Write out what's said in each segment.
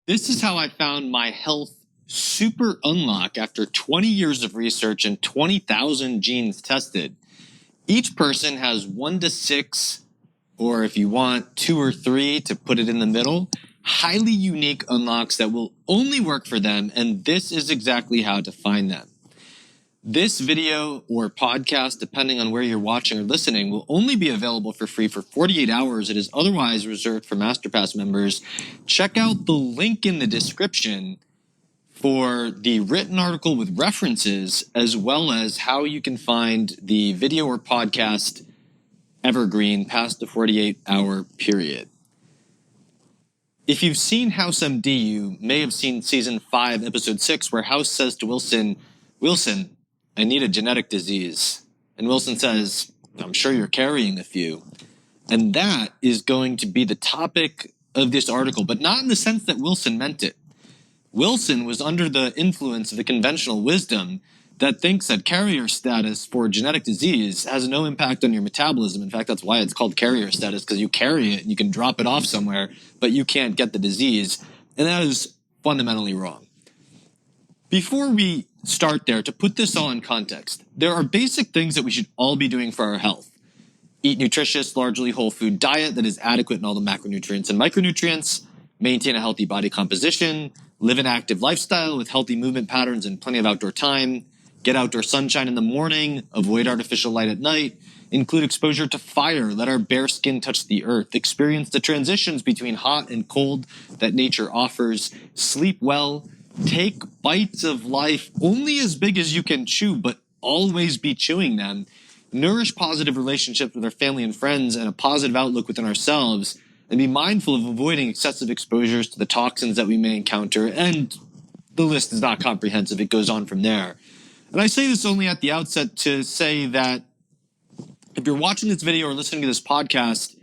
This is how I found my health super unlock after 20 years of research and 20,000 genes tested. Each person has 1 to 6, or if you want 2 or 3 to put it in the middle, highly unique unlocks that will only work for them, and this is exactly how to find them. This video or podcast, depending on where you're watching or listening, will only be available for free for 48 hours. It is otherwise reserved for MasterPass members. Check out the link in the description for the written article with references, as well as how you can find the video or podcast evergreen past the 48-hour period. If you've seen House MD, you may have seen season 5, episode 6, where House says to Wilson, I need a genetic disease. And Wilson says, I'm sure you're carrying a few. And that is going to be the topic of this article, but not in the sense that Wilson meant it. Wilson was under the influence of the conventional wisdom that thinks that carrier status for genetic disease has no impact on your metabolism. In fact, that's why it's called carrier status, because you carry it and you can drop it off somewhere, but you can't get the disease. And that is fundamentally wrong. Before we start there, to put this all in context, there are basic things that we should all be doing for our health. Eat nutritious, largely whole food diet that is adequate in all the macronutrients and micronutrients, maintain a healthy body composition, live an active lifestyle with healthy movement patterns and plenty of outdoor time, get outdoor sunshine in the morning, avoid artificial light at night, include exposure to fire, let our bare skin touch the earth, experience the transitions between hot and cold that nature offers, sleep well, take bites of life only as big as you can chew, but always be chewing them, nourish positive relationships with our family and friends and a positive outlook within ourselves, and be mindful of avoiding excessive exposures to the toxins that we may encounter. And the list is not comprehensive. It goes on from there. And I say this only at the outset to say that if you're watching this video or listening to this podcast,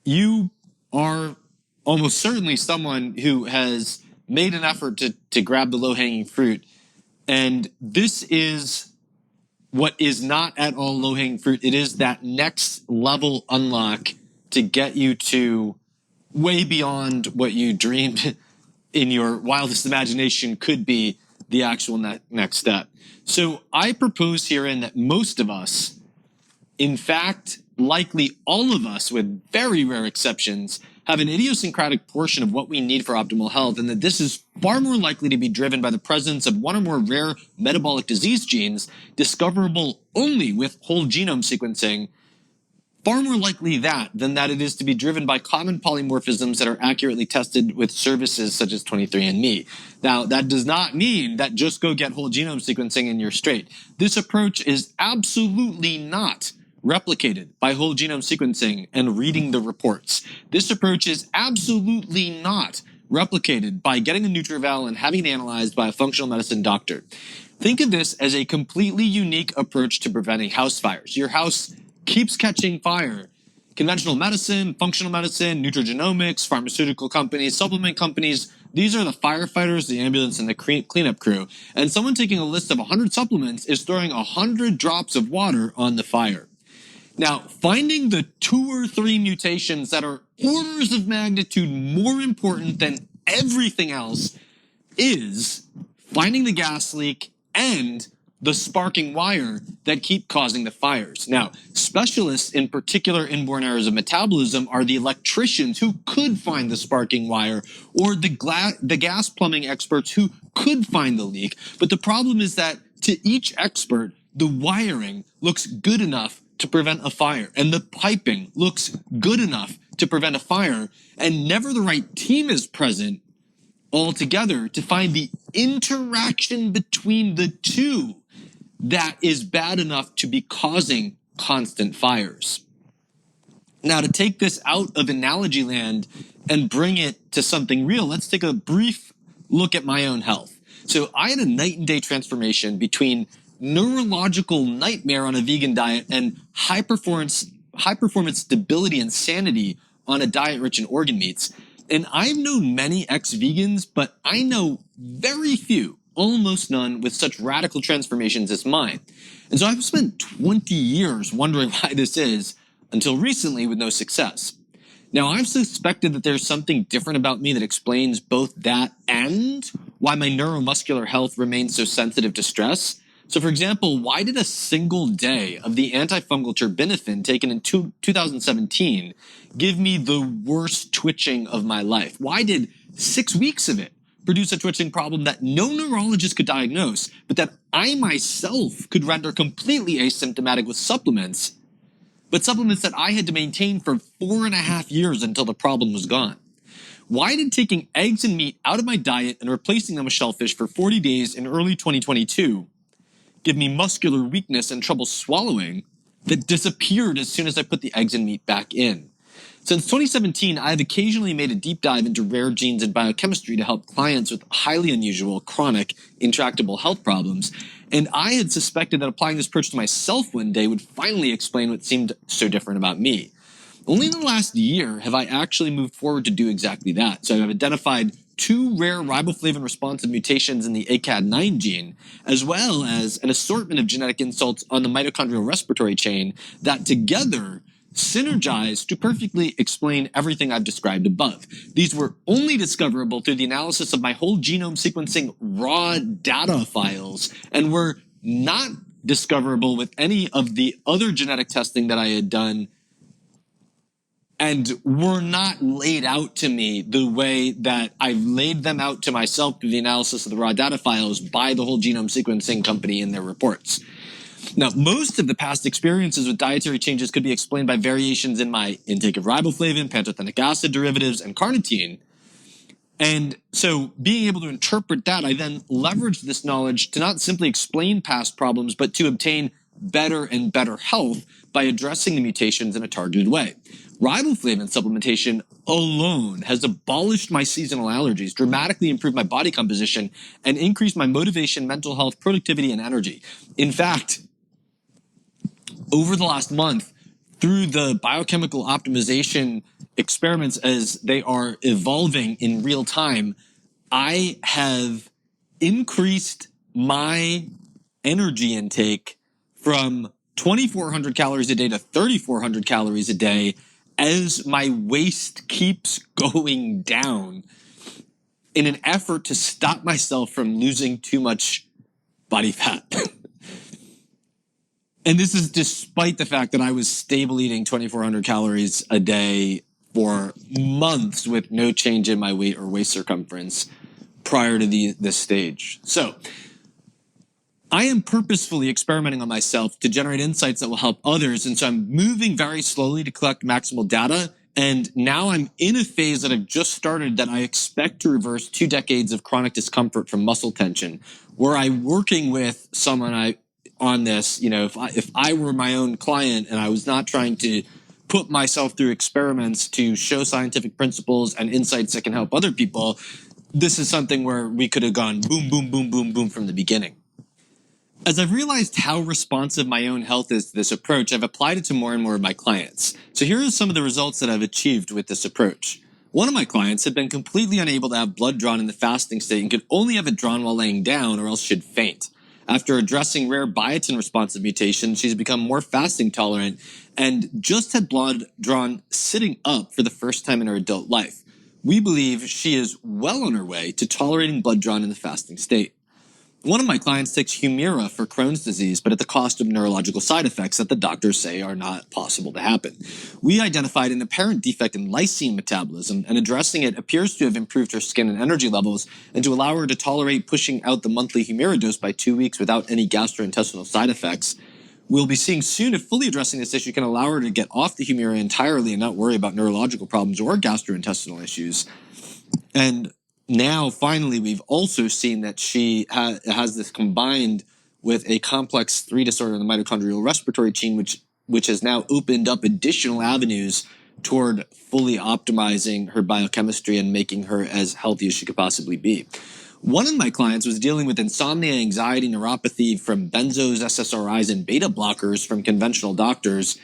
you are almost certainly someone who has made an effort to grab the low-hanging fruit. And this is what is not at all low-hanging fruit. It is that next level unlock to get you to way beyond what you dreamed in your wildest imagination could be the actual next step. So I propose herein that most of us, in fact, likely all of us with very rare exceptions, have an idiosyncratic portion of what we need for optimal health, and that this is far more likely to be driven by the presence of one or more rare metabolic disease genes discoverable only with whole genome sequencing. Far more likely that than that it is to be driven by common polymorphisms that are accurately tested with services such as 23andMe. Now, that does not mean that just go get whole genome sequencing and you're straight. This approach is absolutely not replicated by whole genome sequencing and reading the reports. This approach is absolutely not replicated by getting a NutrEval and having it analyzed by a functional medicine doctor. Think of this as a completely unique approach to preventing house fires. Your house keeps catching fire. Conventional medicine, functional medicine, nutrigenomics, pharmaceutical companies, supplement companies, these are the firefighters, the ambulance, and the cleanup crew. And someone taking a list of 100 supplements is throwing 100 drops of water on the fire. Now, finding the 2 or 3 mutations that are orders of magnitude more important than everything else is finding the gas leak and the sparking wire that keep causing the fires. Now, specialists in particular inborn errors of metabolism are the electricians who could find the sparking wire, or the gas plumbing experts who could find the leak. But the problem is that to each expert, the wiring looks good enough to prevent a fire, and the piping looks good enough to prevent a fire, and never the right team is present altogether to find the interaction between the two that is bad enough to be causing constant fires. Now, to take this out of analogy land and bring it to something real, let's take a brief look at my own health. So I had a night and day transformation between neurological nightmare on a vegan diet and high performance stability and sanity on a diet rich in organ meats. And I've known many ex-vegans, but I know very few, almost none, with such radical transformations as mine. And so I've spent 20 years wondering why this is, until recently with no success. Now, I've suspected that there's something different about me that explains both that and why my neuromuscular health remains so sensitive to stress. So, for example, why did a single day of the antifungal terbinafine taken in 2017 give me the worst twitching of my life? Why did 6 weeks of it produce a twitching problem that no neurologist could diagnose, but that I myself could render completely asymptomatic with supplements, but supplements that I had to maintain for 4.5 years until the problem was gone? Why did taking eggs and meat out of my diet and replacing them with shellfish for 40 days in early 2022 give me muscular weakness and trouble swallowing that disappeared as soon as I put the eggs and meat back in? Since 2017, I have occasionally made a deep dive into rare genes and biochemistry to help clients with highly unusual, chronic, intractable health problems, and I had suspected that applying this approach to myself one day would finally explain what seemed so different about me. Only in the last year have I actually moved forward to do exactly that. So I've identified 2 rare riboflavin-responsive mutations in the ACAD9 gene, as well as an assortment of genetic insults on the mitochondrial respiratory chain that together synergize to perfectly explain everything I've described above. These were only discoverable through the analysis of my whole genome sequencing raw data files and were not discoverable with any of the other genetic testing that I had done, and were not laid out to me the way that I've laid them out to myself through the analysis of the raw data files by the whole genome sequencing company in their reports. Now, most of the past experiences with dietary changes could be explained by variations in my intake of riboflavin, pantothenic acid derivatives, and carnitine. And so being able to interpret that, I then leveraged this knowledge to not simply explain past problems, but to obtain better and better health by addressing the mutations in a targeted way. Riboflavin supplementation alone has abolished my seasonal allergies, dramatically improved my body composition, and increased my motivation, mental health, productivity, and energy. In fact, over the last month, through the biochemical optimization experiments as they are evolving in real time, I have increased my energy intake from 2,400 calories a day to 3,400 calories a day as my waist keeps going down in an effort to stop myself from losing too much body fat. And this is despite the fact that I was stable eating 2,400 calories a day for months with no change in my weight or waist circumference prior to this stage. So I am purposefully experimenting on myself to generate insights that will help others. And so I'm moving very slowly to collect maximal data. And now I'm in a phase that I've just started that I expect to reverse 2 decades of chronic discomfort from muscle tension, where I'm working with someone on this. You know, if I were my own client and I was not trying to put myself through experiments to show scientific principles and insights that can help other people, this is something where we could have gone boom, boom, boom, boom, boom from the beginning. As I've realized how responsive my own health is to this approach, I've applied it to more and more of my clients. So here are some of the results that I've achieved with this approach. One of my clients had been completely unable to have blood drawn in the fasting state and could only have it drawn while laying down or else she'd faint. After addressing rare biotin-responsive mutations, she's become more fasting tolerant and just had blood drawn sitting up for the first time in her adult life. We believe she is well on her way to tolerating blood drawn in the fasting state. One of my clients takes Humira for Crohn's disease, but at the cost of neurological side effects that the doctors say are not possible to happen. We identified an apparent defect in lysine metabolism, and addressing it appears to have improved her skin and energy levels and to allow her to tolerate pushing out the monthly Humira dose by 2 weeks without any gastrointestinal side effects. We'll be seeing soon if fully addressing this issue can allow her to get off the Humira entirely and not worry about neurological problems or gastrointestinal issues. And now, finally, we've also seen that she has this combined with a complex 3 disorder in the mitochondrial respiratory chain, which has now opened up additional avenues toward fully optimizing her biochemistry and making her as healthy as she could possibly be. One of my clients was dealing with insomnia, anxiety, neuropathy from benzos, SSRIs, and beta blockers from conventional doctors.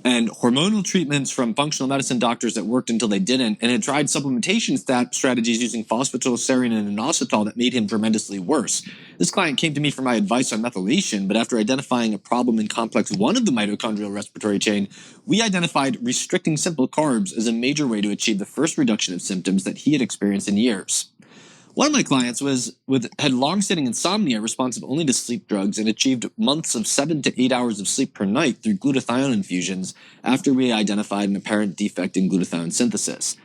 and hormonal treatments from functional medicine doctors that worked until they didn't, and had tried supplementation strategies using phosphatidylserine and inositol that made him tremendously worse. This client came to me for my advice on methylation, but after identifying a problem in complex 1 of the mitochondrial respiratory chain, we identified restricting simple carbs as a major way to achieve the first reduction of symptoms that he had experienced in years. One of my clients had long-standing insomnia responsive only to sleep drugs and achieved months of 7 to 8 hours of sleep per night through glutathione infusions after we identified an apparent defect in glutathione synthesis.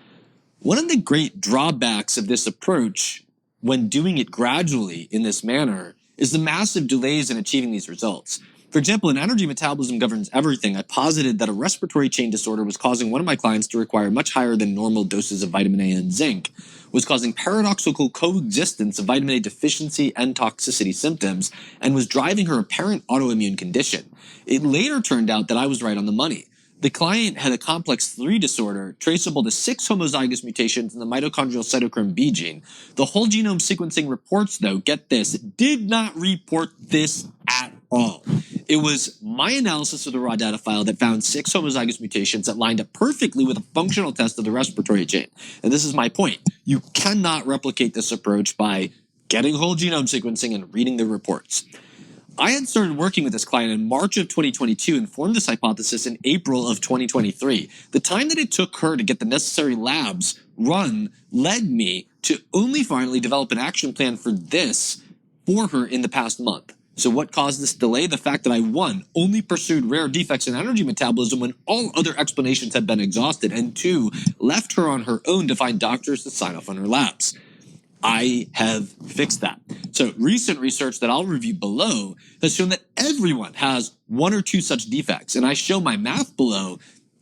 One of the great drawbacks of this approach, when doing it gradually in this manner, is the massive delays in achieving these results. For example, in energy metabolism governs everything, I posited that a respiratory chain disorder was causing one of my clients to require much higher than normal doses of vitamin A and zinc, was causing paradoxical coexistence of vitamin A deficiency and toxicity symptoms, and was driving her apparent autoimmune condition. It later turned out that I was right on the money. The client had a complex 3 disorder traceable to 6 homozygous mutations in the mitochondrial cytochrome B gene. The whole genome sequencing reports, though, get this, did not report this at all. It was my analysis of the raw data file that found 6 homozygous mutations that lined up perfectly with a functional test of the respiratory chain. And this is my point. You cannot replicate this approach by getting whole genome sequencing and reading the reports. I had started working with this client in March of 2022 and formed this hypothesis in April of 2023. The time that it took her to get the necessary labs run led me to only finally develop an action plan for this for her in the past month. So what caused this delay? The fact that I, 1, only pursued rare defects in energy metabolism when all other explanations had been exhausted, and 2, left her on her own to find doctors to sign off on her labs. I have fixed that. So recent research that I'll review below has shown that everyone has 1 or 2 such defects. And I show my math below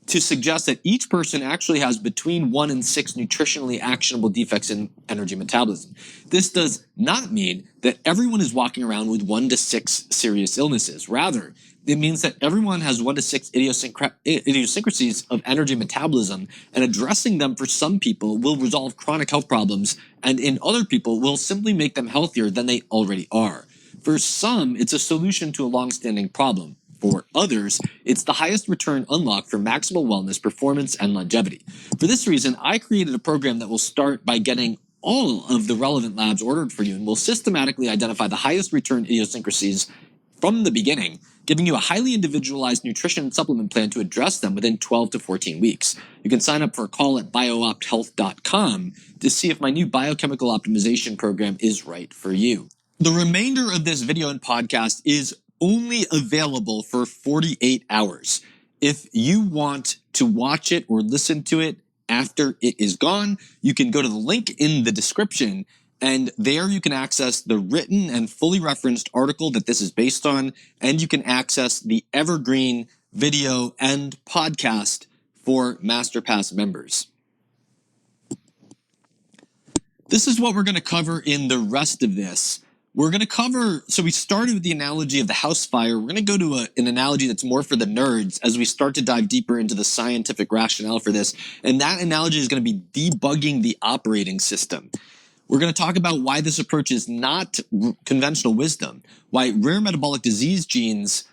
to suggest that each person actually has between 1 and 6 nutritionally actionable defects in energy metabolism. This does not mean that everyone is walking around with 1 to 6 serious illnesses. Rather, it means that everyone has 1 to 6 idiosyncrasies of energy metabolism, and addressing them for some people will resolve chronic health problems, and in other people will simply make them healthier than they already are. For some, it's a solution to a long-standing problem. For others, it's the highest return unlock for maximal wellness, performance, and longevity. For this reason, I created a program that will start by getting all of the relevant labs ordered for you and will systematically identify the highest return idiosyncrasies from the beginning, giving you a highly individualized nutrition and supplement plan to address them within 12 to 14 weeks. You can sign up for a call at bioopthealth.com to see if my new biochemical optimization program is right for you. The remainder of this video and podcast is only available for 48 hours. If you want to watch it or listen to it after it is gone, you can go to the link in the description, and there you can access the written and fully referenced article that this is based on, and you can access the evergreen video and podcast for MasterPass members. This is what we're going to cover in the rest of this. We're going to cover, so we started with the analogy of the house fire. We're going to go to an analogy that's more for the nerds as we start to dive deeper into the scientific rationale for this. And that analogy is going to be debugging the operating system. We're going to talk about why this approach is not conventional wisdom, why rare metabolic disease genes,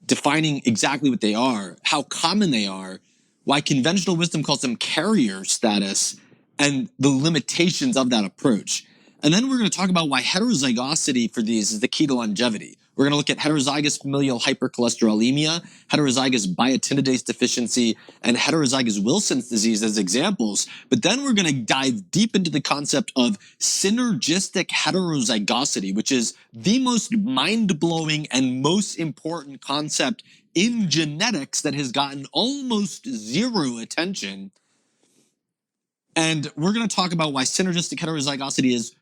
defining exactly what they are, how common they are, why conventional wisdom calls them carrier status, and the limitations of that approach. And then we're going to talk about why heterozygosity for these is the key to longevity. We're going to look at heterozygous familial hypercholesterolemia, heterozygous biotinidase deficiency, and heterozygous Wilson's disease as examples. But then we're going to dive deep into the concept of synergistic heterozygosity, which is the most mind-blowing and most important concept in genetics that has gotten almost zero attention. And we're going to talk about why synergistic heterozygosity is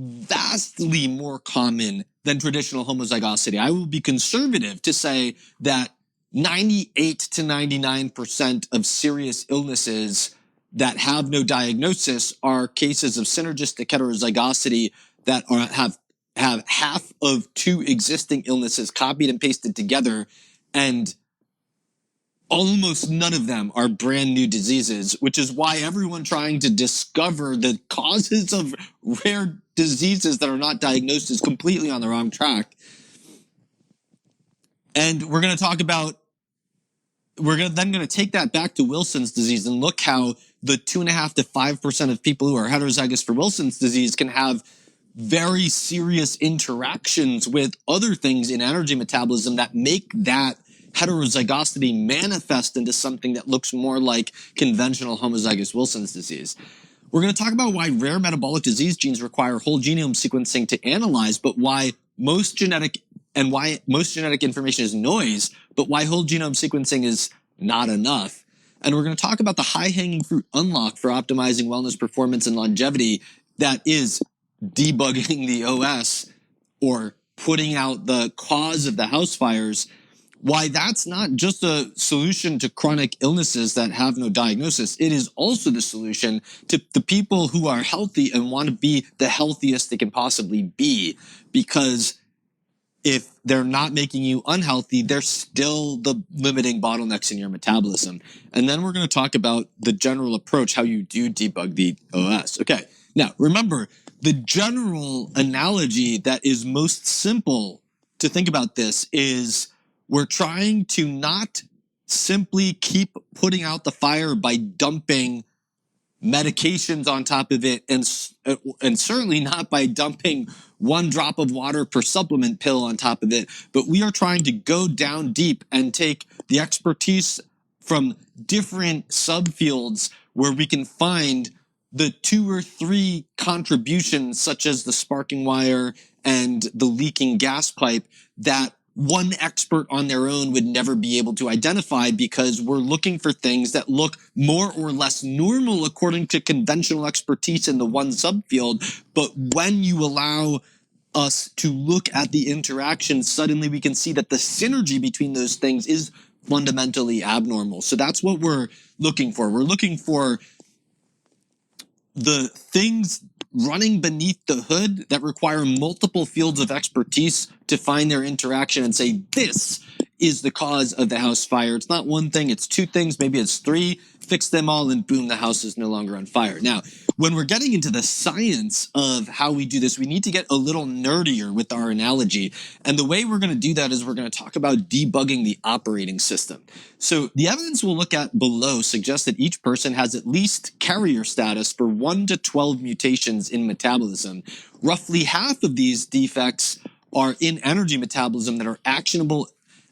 vastly more common than traditional homozygosity. I will be conservative to say that 98 to 99% of serious illnesses that have no diagnosis are cases of synergistic heterozygosity that have half of 2 existing illnesses copied and pasted together, and almost none of them are brand new diseases, which is why everyone trying to discover the causes of rare diseases that are not diagnosed is completely on the wrong track. And we're going to talk about we're then going to take that back to Wilson's disease and look how the 2.5 to 5% of people who are heterozygous for Wilson's disease can have very serious interactions with other things in energy metabolism that make that heterozygosity manifest into something that looks more like conventional homozygous Wilson's disease. We're going to talk about why rare metabolic disease genes require whole genome sequencing to analyze, but why most genetic information is noise, but why whole genome sequencing is not enough. And we're going to talk about the high-hanging fruit unlock for optimizing wellness, performance, and longevity that is debugging the OS or putting out the cause of the house fires, why that's not just a solution to chronic illnesses that have no diagnosis. It is also the solution to the people who are healthy and want to be the healthiest they can possibly be, because if they're not making you unhealthy, they're still the limiting bottlenecks in your metabolism. And then we're going to talk about the general approach, how you do debug the OS. Okay, now remember, the general analogy that is most simple to think about this is we're trying to not simply keep putting out the fire by dumping medications on top of it, and certainly not by dumping 1 drop of water per supplement pill on top of it, but we are trying to go down deep and take the expertise from different subfields where we can find the 2 or 3 contributions, such as the sparking wire and the leaking gas pipe, that one expert on their own would never be able to identify, because we're looking for things that look more or less normal according to conventional expertise in the one subfield. But when you allow us to look at the interaction, suddenly we can see that the synergy between those things is fundamentally abnormal. So that's what we're looking for. We're looking for the things running beneath the hood that require multiple fields of expertise to find their interaction and say, this is the cause of the house fire. It's not one thing, it's 2 things, maybe it's 3. Fix them all and boom, the house is no longer on fire. Now, when we're getting into the science of how we do this, we need to get a little nerdier with our analogy. And the way we're going to do that is we're going to talk about debugging the operating system. So the evidence we'll look at below suggests that each person has at least carrier status for 1 to 12 mutations in metabolism. Roughly half of these defects are in energy metabolism that are actionable,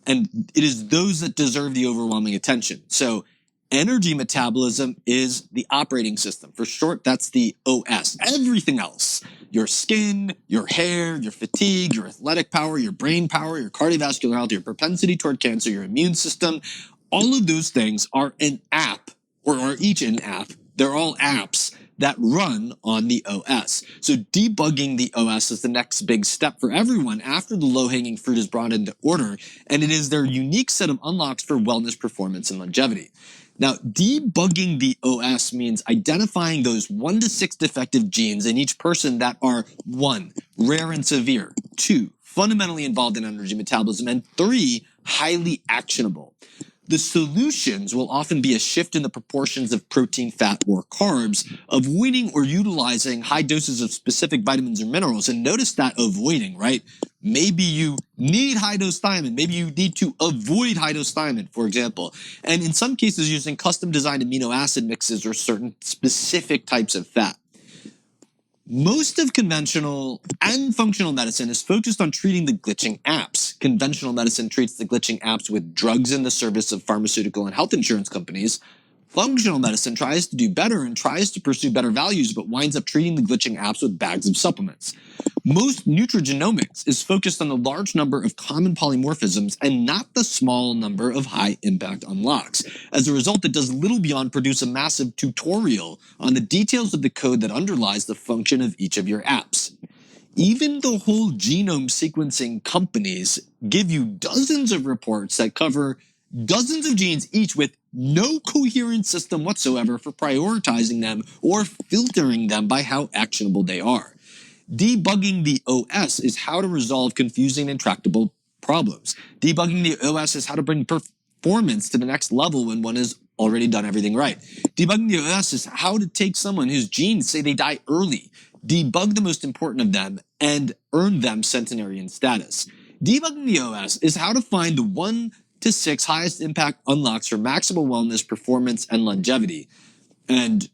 and it is those that deserve the overwhelming attention. So energy metabolism is the operating system. For short, that's the OS. Everything else, your skin, your hair, your fatigue, your athletic power, your brain power, your cardiovascular health, your propensity toward cancer, your immune system, all of those things are an app, or are each an app. They're all apps that run on the OS. So debugging the OS is the next big step for everyone after the low-hanging fruit is brought into order, and it is their unique set of unlocks for wellness, performance, and longevity. Now, debugging the OS means identifying those 1 to 6 defective genes in each person that are 1, rare and severe, 2, fundamentally involved in energy metabolism, and 3, highly actionable. The solutions will often be a shift in the proportions of protein, fat, or carbs, avoiding or utilizing high doses of specific vitamins or minerals. And notice that avoiding, right? Maybe you need high-dose thiamine. Maybe you need to avoid high-dose thiamine, for example. And in some cases, using custom-designed amino acid mixes or certain specific types of fat. Most of conventional and functional medicine is focused on treating the glitching apps. Conventional medicine treats the glitching apps with drugs in the service of pharmaceutical and health insurance companies. Functional medicine tries to do better and tries to pursue better values, but winds up treating the glitching apps with bags of supplements. Most nutrigenomics is focused on the large number of common polymorphisms and not the small number of high-impact unlocks. As a result, it does little beyond produce a massive tutorial on the details of the code that underlies the function of each of your apps. Even the whole genome sequencing companies give you dozens of reports that cover dozens of genes each with no coherent system whatsoever for prioritizing them or filtering them by how actionable they are. Debugging the OS is how to resolve confusing and intractable problems. Debugging the OS is how to bring performance to the next level when one has already done everything right. Debugging the OS is how to take someone whose genes say they die early, debug the most important of them, and earn them centenarian status. Debugging the OS is how to find the one to 6 highest impact unlocks for maximal wellness, performance, and longevity. And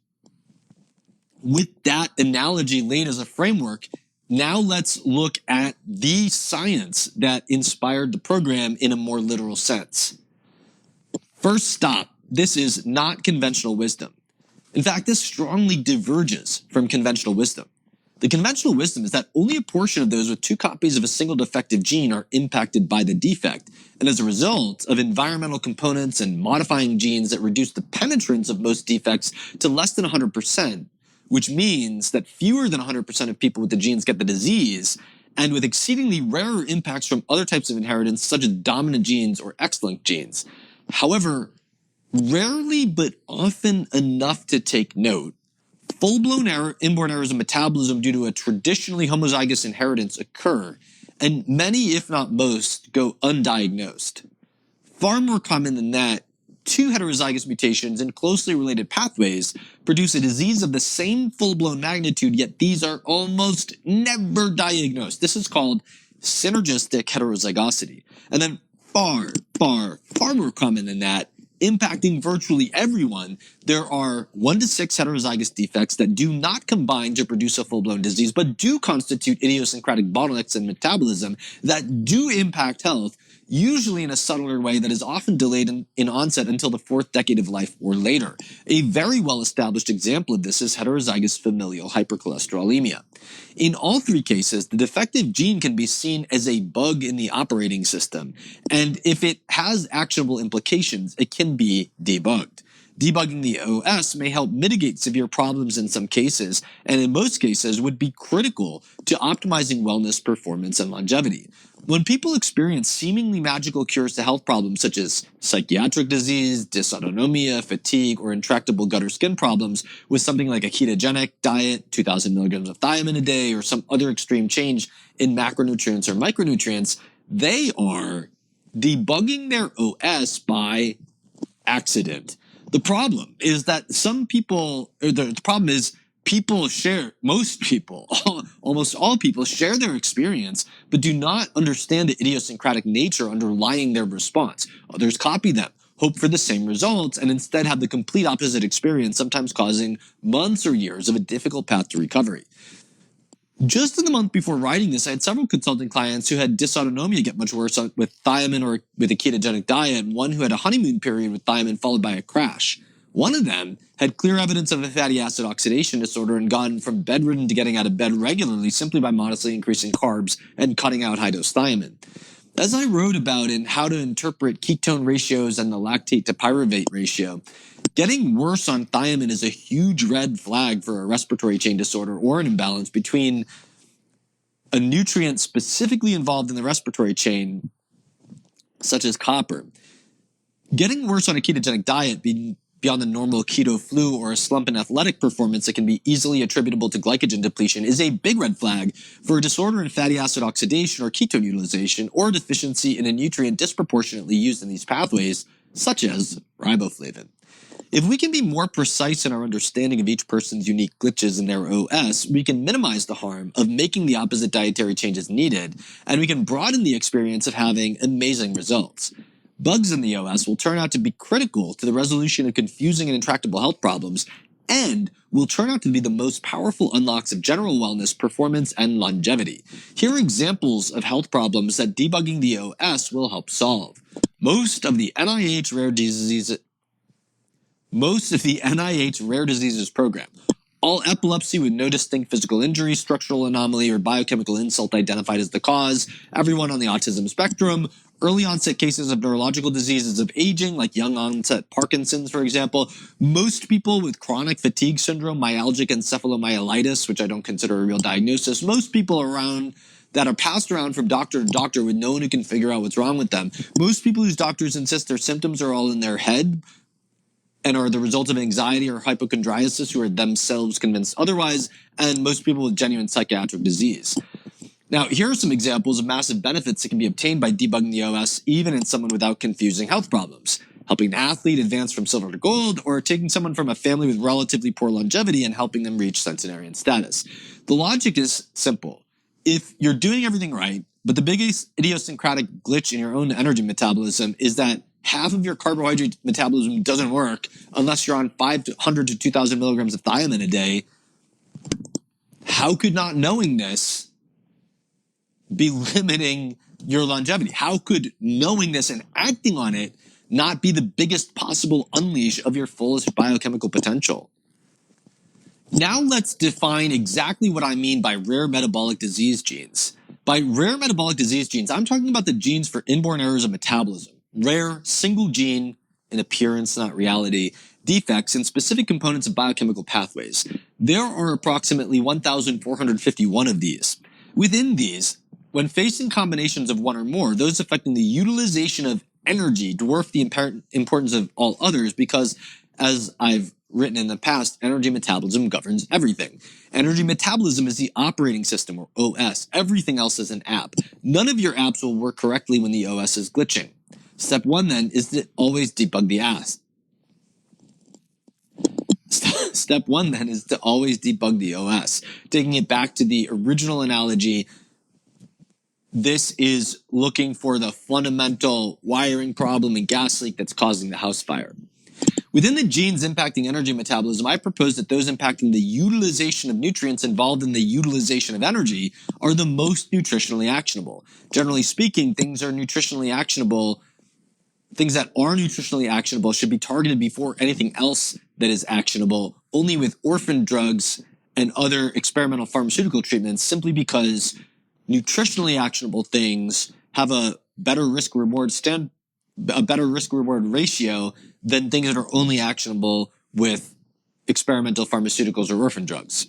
with that analogy laid as a framework, now let's look at the science that inspired the program in a more literal sense. First stop, this is not conventional wisdom. In fact, this strongly diverges from conventional wisdom. The conventional wisdom is that only a portion of those with 2 copies of a single defective gene are impacted by the defect, and as a result of environmental components and modifying genes that reduce the penetrance of most defects to less than 100%, which means that fewer than 100% of people with the genes get the disease, and with exceedingly rarer impacts from other types of inheritance such as dominant genes or X-linked genes. However, rarely but often enough to take note, full-blown inborn errors of metabolism due to a traditionally homozygous inheritance occur, and many, if not most, go undiagnosed. Far more common than that, 2 heterozygous mutations in closely related pathways produce a disease of the same full-blown magnitude, yet these are almost never diagnosed. This is called synergistic heterozygosity. And then far more common than that, impacting virtually everyone, there are 1 to 6 heterozygous defects that do not combine to produce a full-blown disease, but do constitute idiosyncratic bottlenecks in metabolism that do impact health, usually in a subtler way that is often delayed in onset until the 4th decade of life or later. A very well-established example of this is heterozygous familial hypercholesterolemia. In all 3 cases, the defective gene can be seen as a bug in the operating system, and if it has actionable implications, it can be debugged. Debugging the OS may help mitigate severe problems in some cases, and in most cases would be critical to optimizing wellness, performance, and longevity. When people experience seemingly magical cures to health problems such as psychiatric disease, dysautonomia, fatigue, or intractable gut or skin problems with something like a ketogenic diet, 2,000 milligrams of thiamine a day, or some other extreme change in macronutrients or micronutrients, they are debugging their OS by accident. The problem is that most people, almost all people share their experience, but do not understand the idiosyncratic nature underlying their response. Others copy them, hope for the same results, and instead have the complete opposite experience, sometimes causing months or years of a difficult path to recovery. Just in the month before writing this, I had several consulting clients who had dysautonomia get much worse with thiamine or with a ketogenic diet, and one who had a honeymoon period with thiamine followed by a crash. One of them had clear evidence of a fatty acid oxidation disorder and gone from bedridden to getting out of bed regularly simply by modestly increasing carbs and cutting out high-dose thiamine. As I wrote about in How to Interpret Ketone Ratios and the Lactate to Pyruvate Ratio, getting worse on thiamine is a huge red flag for a respiratory chain disorder or an imbalance between a nutrient specifically involved in the respiratory chain, such as copper. Getting worse on a ketogenic diet beyond the normal keto flu or a slump in athletic performance that can be easily attributable to glycogen depletion is a big red flag for a disorder in fatty acid oxidation or ketone utilization or deficiency in a nutrient disproportionately used in these pathways, such as riboflavin. If we can be more precise in our understanding of each person's unique glitches in their OS, we can minimize the harm of making the opposite dietary changes needed, and we can broaden the experience of having amazing results. Bugs in the OS will turn out to be critical to the resolution of confusing and intractable health problems, and will turn out to be the most powerful unlocks of general wellness, performance, and longevity. Here are examples of health problems that debugging the OS will help solve. Most of the NIH Rare Diseases program. All epilepsy with no distinct physical injury, structural anomaly, or biochemical insult identified as the cause. Everyone on the autism spectrum. Early onset cases of neurological diseases of aging, like young onset Parkinson's, for example. Most people with chronic fatigue syndrome, myalgic encephalomyelitis, which I don't consider a real diagnosis. Most people around that are passed around from doctor to doctor with no one who can figure out what's wrong with them. Most people whose doctors insist their symptoms are all in their head and are the result of anxiety or hypochondriasis who are themselves convinced otherwise, and most people with genuine psychiatric disease. Now, here are some examples of massive benefits that can be obtained by debugging the OS even in someone without confusing health problems. Helping an athlete advance from silver to gold, or taking someone from a family with relatively poor longevity and helping them reach centenarian status. The logic is simple. If you're doing everything right, But the biggest idiosyncratic glitch in your own energy metabolism is that half of your carbohydrate metabolism doesn't work unless you're on 500 to 2,000 milligrams of thiamine a day. How could not knowing this be limiting your longevity? How could knowing this and acting on it not be the biggest possible unleash of your fullest biochemical potential? Now let's define exactly what I mean by rare metabolic disease genes. By rare metabolic disease genes, I'm talking about the genes for inborn errors of metabolism, rare, single gene, in appearance, not reality, defects in specific components of biochemical pathways. There are approximately 1,451 of these. Within these, when facing combinations of one or more, those affecting the utilization of energy dwarf the importance of all others because, as I've written in the past, energy metabolism governs everything. Energy metabolism is the operating system, or OS. Everything else is an app. None of your apps will work correctly when the OS is glitching. Step one, then, is to always debug the ass. Step one, then, is to always debug the OS. Taking it back to the original analogy, this is looking for the fundamental wiring problem and gas leak that's causing the house fire. Within the genes impacting energy metabolism, I propose that those impacting the utilization of nutrients involved in the utilization of energy are the most nutritionally actionable. Generally speaking, things that are nutritionally actionable should be targeted before anything else that is actionable, only with orphan drugs and other experimental pharmaceutical treatments, simply because nutritionally actionable things have a better risk-reward ratio than things that are only actionable with experimental pharmaceuticals or orphan drugs.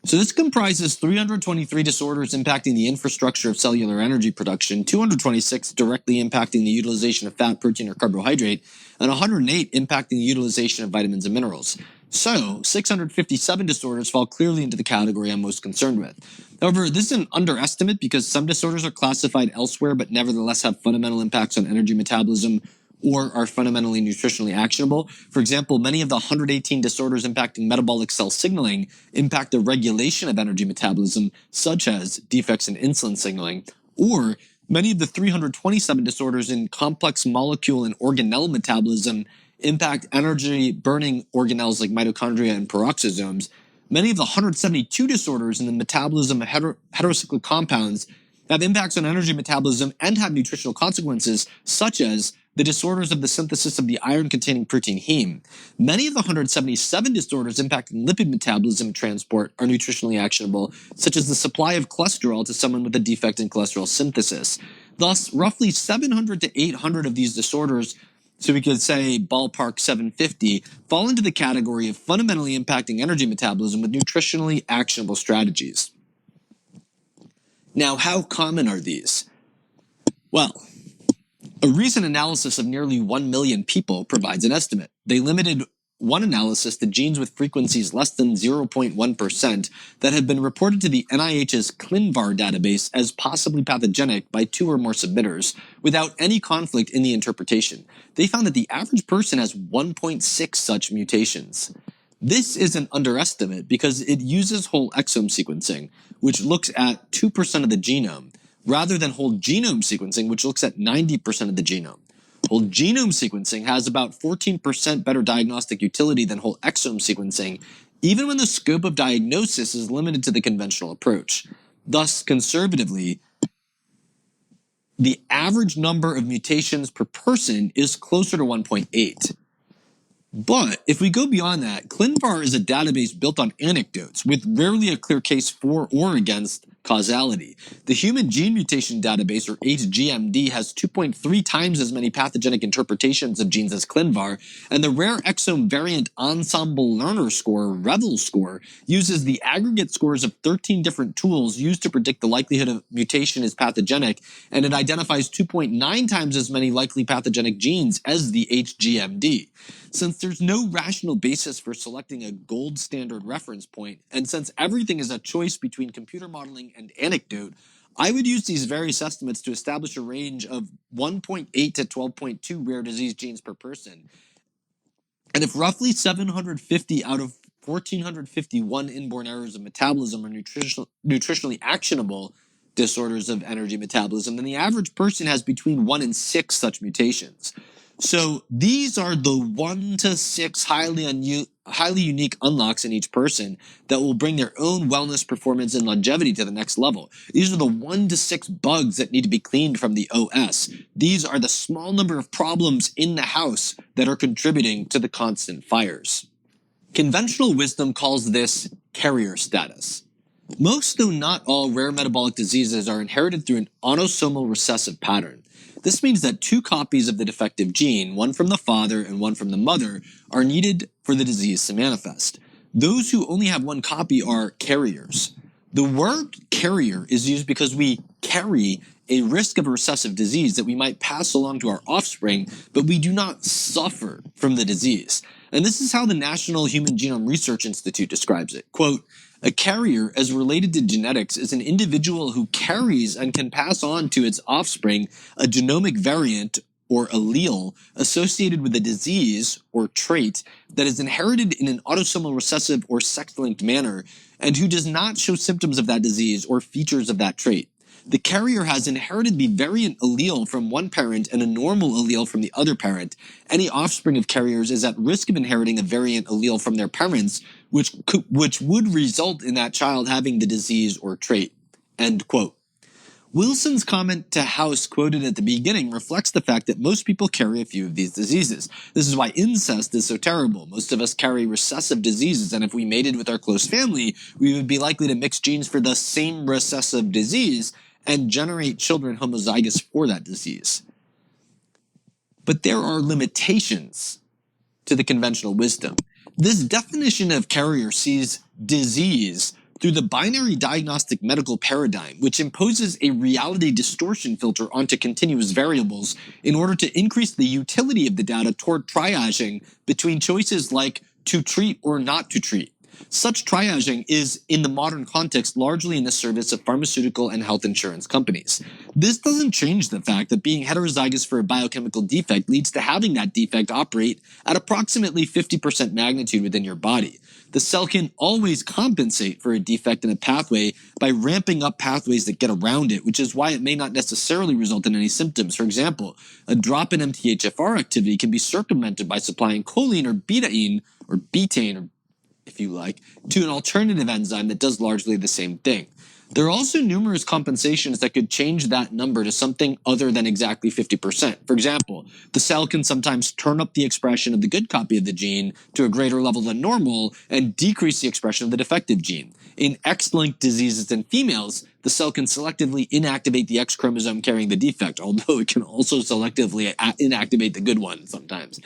So this comprises 323 disorders impacting the infrastructure of cellular energy production, 226 directly impacting the utilization of fat, protein, or carbohydrate, and 108 impacting the utilization of vitamins and minerals. So 657 disorders fall clearly into the category I'm most concerned with. However, this is an underestimate because some disorders are classified elsewhere but nevertheless have fundamental impacts on energy metabolism or are fundamentally nutritionally actionable. For example, many of the 118 disorders impacting metabolic cell signaling impact the regulation of energy metabolism, such as defects in insulin signaling, or many of the 327 disorders in complex molecule and organelle metabolism impact energy-burning organelles like mitochondria and peroxisomes. Many of the 172 disorders in the metabolism of heterocyclic compounds have impacts on energy metabolism and have nutritional consequences, such as the disorders of the synthesis of the iron-containing protein heme. Many of the 177 disorders impacting lipid metabolism and transport are nutritionally actionable, such as the supply of cholesterol to someone with a defect in cholesterol synthesis. Thus, roughly 700 to 800 of these disorders, so we could say ballpark 750, fall into the category of fundamentally impacting energy metabolism with nutritionally actionable strategies. Now, how common are these? Well, a recent analysis of nearly 1 million people provides an estimate. They limited one analysis to genes with frequencies less than 0.1% that had been reported to the NIH's ClinVar database as possibly pathogenic by 2 or more submitters, without any conflict in the interpretation. They found that the average person has 1.6 such mutations. This is an underestimate because it uses whole exome sequencing, which looks at 2% of the genome, rather than whole genome sequencing, which looks at 90% of the genome. Whole genome sequencing has about 14% better diagnostic utility than whole exome sequencing, even when the scope of diagnosis is limited to the conventional approach. Thus, conservatively, the average number of mutations per person is closer to 1.8. But if we go beyond that, ClinVar is a database built on anecdotes with rarely a clear case for or against causality. The Human Gene Mutation Database, or HGMD, has 2.3 times as many pathogenic interpretations of genes as ClinVar, and the Rare Exome Variant Ensemble Learner Score, REVEL score, uses the aggregate scores of 13 different tools used to predict the likelihood of mutation is pathogenic, and it identifies 2.9 times as many likely pathogenic genes as the HGMD. Since there's no rational basis for selecting a gold standard reference point, and since everything is a choice between computer modeling and anecdote, I would use these various estimates to establish a range of 1.8 to 12.2 rare disease genes per person. And if roughly 750 out of 1,451 inborn errors of metabolism are nutritionally actionable, disorders of energy metabolism, then the average person has between 1 and 6 such mutations. So these are the 1 to 6 highly unique unlocks in each person that will bring their own wellness, performance, and longevity to the next level. These are the 1 to 6 bugs that need to be cleaned from the OS. These are the small number of problems in the house that are contributing to the constant fires. Conventional wisdom calls this carrier status. Most, though not all, rare metabolic diseases are inherited through an autosomal recessive pattern. This means that 2 copies of the defective gene, one from the father and one from the mother, are needed for the disease to manifest. Those who only have 1 copy are carriers. The word carrier is used because we carry a risk of a recessive disease that we might pass along to our offspring, but we do not suffer from the disease. And this is how the National Human Genome Research Institute describes it. Quote, "A carrier, as related to genetics, is an individual who carries and can pass on to its offspring a genomic variant or allele associated with a disease or trait that is inherited in an autosomal recessive or sex-linked manner and who does not show symptoms of that disease or features of that trait. The carrier has inherited the variant allele from one parent and a normal allele from the other parent. Any offspring of carriers is at risk of inheriting a variant allele from their parents, which would result in that child having the disease or trait." End quote. Wilson's comment to House quoted at the beginning reflects the fact that most people carry a few of these diseases. This is why incest is so terrible. Most of us carry recessive diseases, and if we mated with our close family, we would be likely to mix genes for the same recessive disease and generate children homozygous for that disease. But there are limitations to the conventional wisdom. This definition of carrier sees disease through the binary diagnostic medical paradigm, which imposes a reality distortion filter onto continuous variables in order to increase the utility of the data toward triaging between choices like to treat or not to treat. Such triaging is, in the modern context, largely in the service of pharmaceutical and health insurance companies. This doesn't change the fact that being heterozygous for a biochemical defect leads to having that defect operate at approximately 50% magnitude within your body. The cell can always compensate for a defect in a pathway by ramping up pathways that get around it, which is why it may not necessarily result in any symptoms. For example, a drop in MTHFR activity can be circumvented by supplying choline or betaine, or betaine, or if you like, to an alternative enzyme that does largely the same thing. There are also numerous compensations that could change that number to something other than exactly 50%. For example, the cell can sometimes turn up the expression of the good copy of the gene to a greater level than normal and decrease the expression of the defective gene. In X-linked diseases in females, the cell can selectively inactivate the X chromosome carrying the defect, although it can also selectively inactivate the good one sometimes.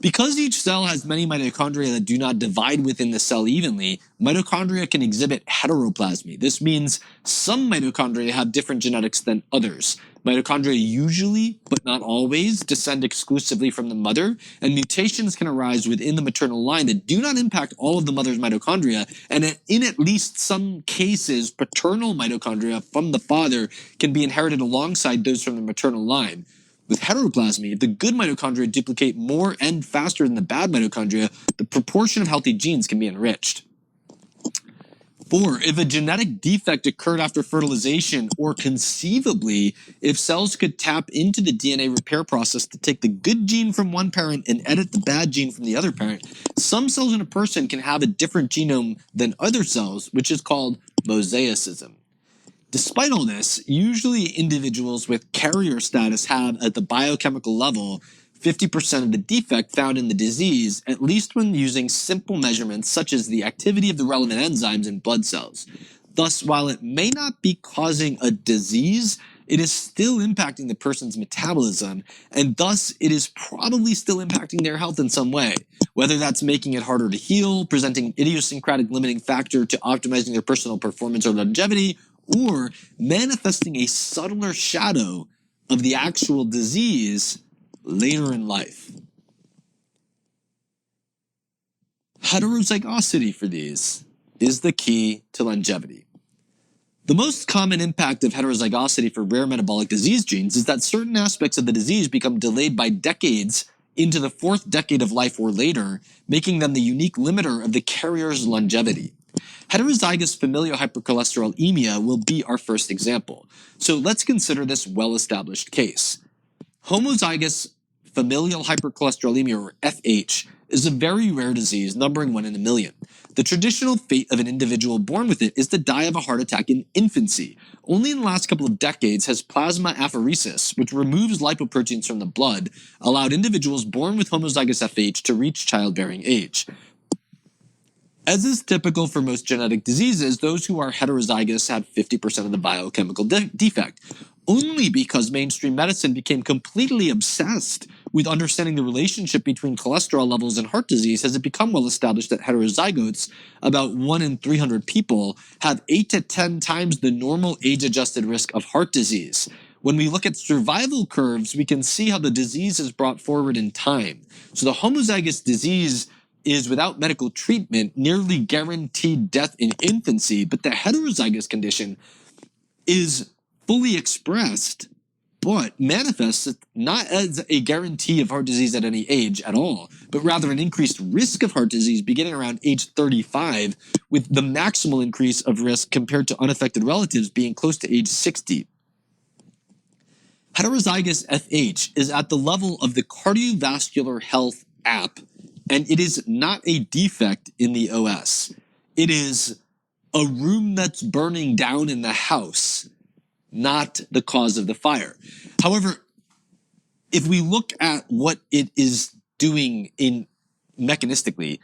Because each cell has many mitochondria that do not divide within the cell evenly, mitochondria can exhibit heteroplasmy. This means some mitochondria have different genetics than others. Mitochondria usually, but not always, descend exclusively from the mother, and mutations can arise within the maternal line that do not impact all of the mother's mitochondria, and in at least some cases, paternal mitochondria from the father can be inherited alongside those from the maternal line. With heteroplasmy, if the good mitochondria duplicate more and faster than the bad mitochondria, the proportion of healthy genes can be enriched. 4. If a genetic defect occurred after fertilization, or conceivably, if cells could tap into the DNA repair process to take the good gene from one parent and edit the bad gene from the other parent, some cells in a person can have a different genome than other cells, which is called mosaicism. Despite all this, usually individuals with carrier status have, at the biochemical level, 50% of the defect found in the disease, at least when using simple measurements such as the activity of the relevant enzymes in blood cells. Thus, while it may not be causing a disease, it is still impacting the person's metabolism, and thus it is probably still impacting their health in some way. Whether that's making it harder to heal, presenting idiosyncratic limiting factor to optimizing their personal performance or longevity, or manifesting a subtler shadow of the actual disease later in life. Heterozygosity for these is the key to longevity. The most common impact of heterozygosity for rare metabolic disease genes is that certain aspects of the disease become delayed by decades into the 4th decade of life or later, making them the unique limiter of the carrier's longevity. Heterozygous familial hypercholesterolemia will be our first example. So let's consider this well-established case. Homozygous familial hypercholesterolemia, or FH, is a very rare disease, numbering 1 in a million. The traditional fate of an individual born with it is to die of a heart attack in infancy. Only in the last couple of decades has plasma apheresis, which removes lipoproteins from the blood, allowed individuals born with homozygous FH to reach childbearing age. As is typical for most genetic diseases, those who are heterozygous have 50% of the biochemical defect, only because mainstream medicine became completely obsessed with understanding the relationship between cholesterol levels and heart disease. Has it become well established that heterozygotes, about 1 in 300 people, have 8 to 10 times the normal age-adjusted risk of heart disease. When we look at survival curves, we can see how the disease is brought forward in time. So the homozygous disease is, without medical treatment, nearly guaranteed death in infancy, but the heterozygous condition is fully expressed, but manifests not as a guarantee of heart disease at any age at all, but rather an increased risk of heart disease beginning around age 35, with the maximal increase of risk compared to unaffected relatives being close to age 60. Heterozygous FH is at the level of the cardiovascular health app, and it is not a defect in the OS. It is a room that's burning down in the house, not the cause of the fire. However, if we look at what it is doing mechanistically,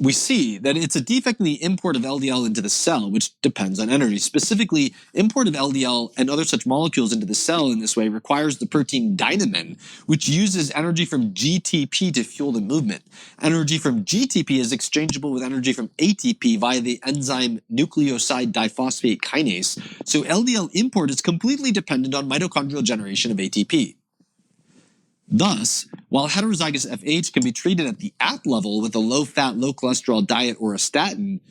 we see that it's a defect in the import of LDL into the cell, which depends on energy. Specifically, import of LDL and other such molecules into the cell in this way requires the protein dynamin, which uses energy from GTP to fuel the movement. Energy from GTP is exchangeable with energy from ATP via the enzyme nucleoside diphosphate kinase, so LDL import is completely dependent on mitochondrial generation of ATP. Thus, while heterozygous FH can be treated at the app level with a low-fat, low-cholesterol diet or a statin,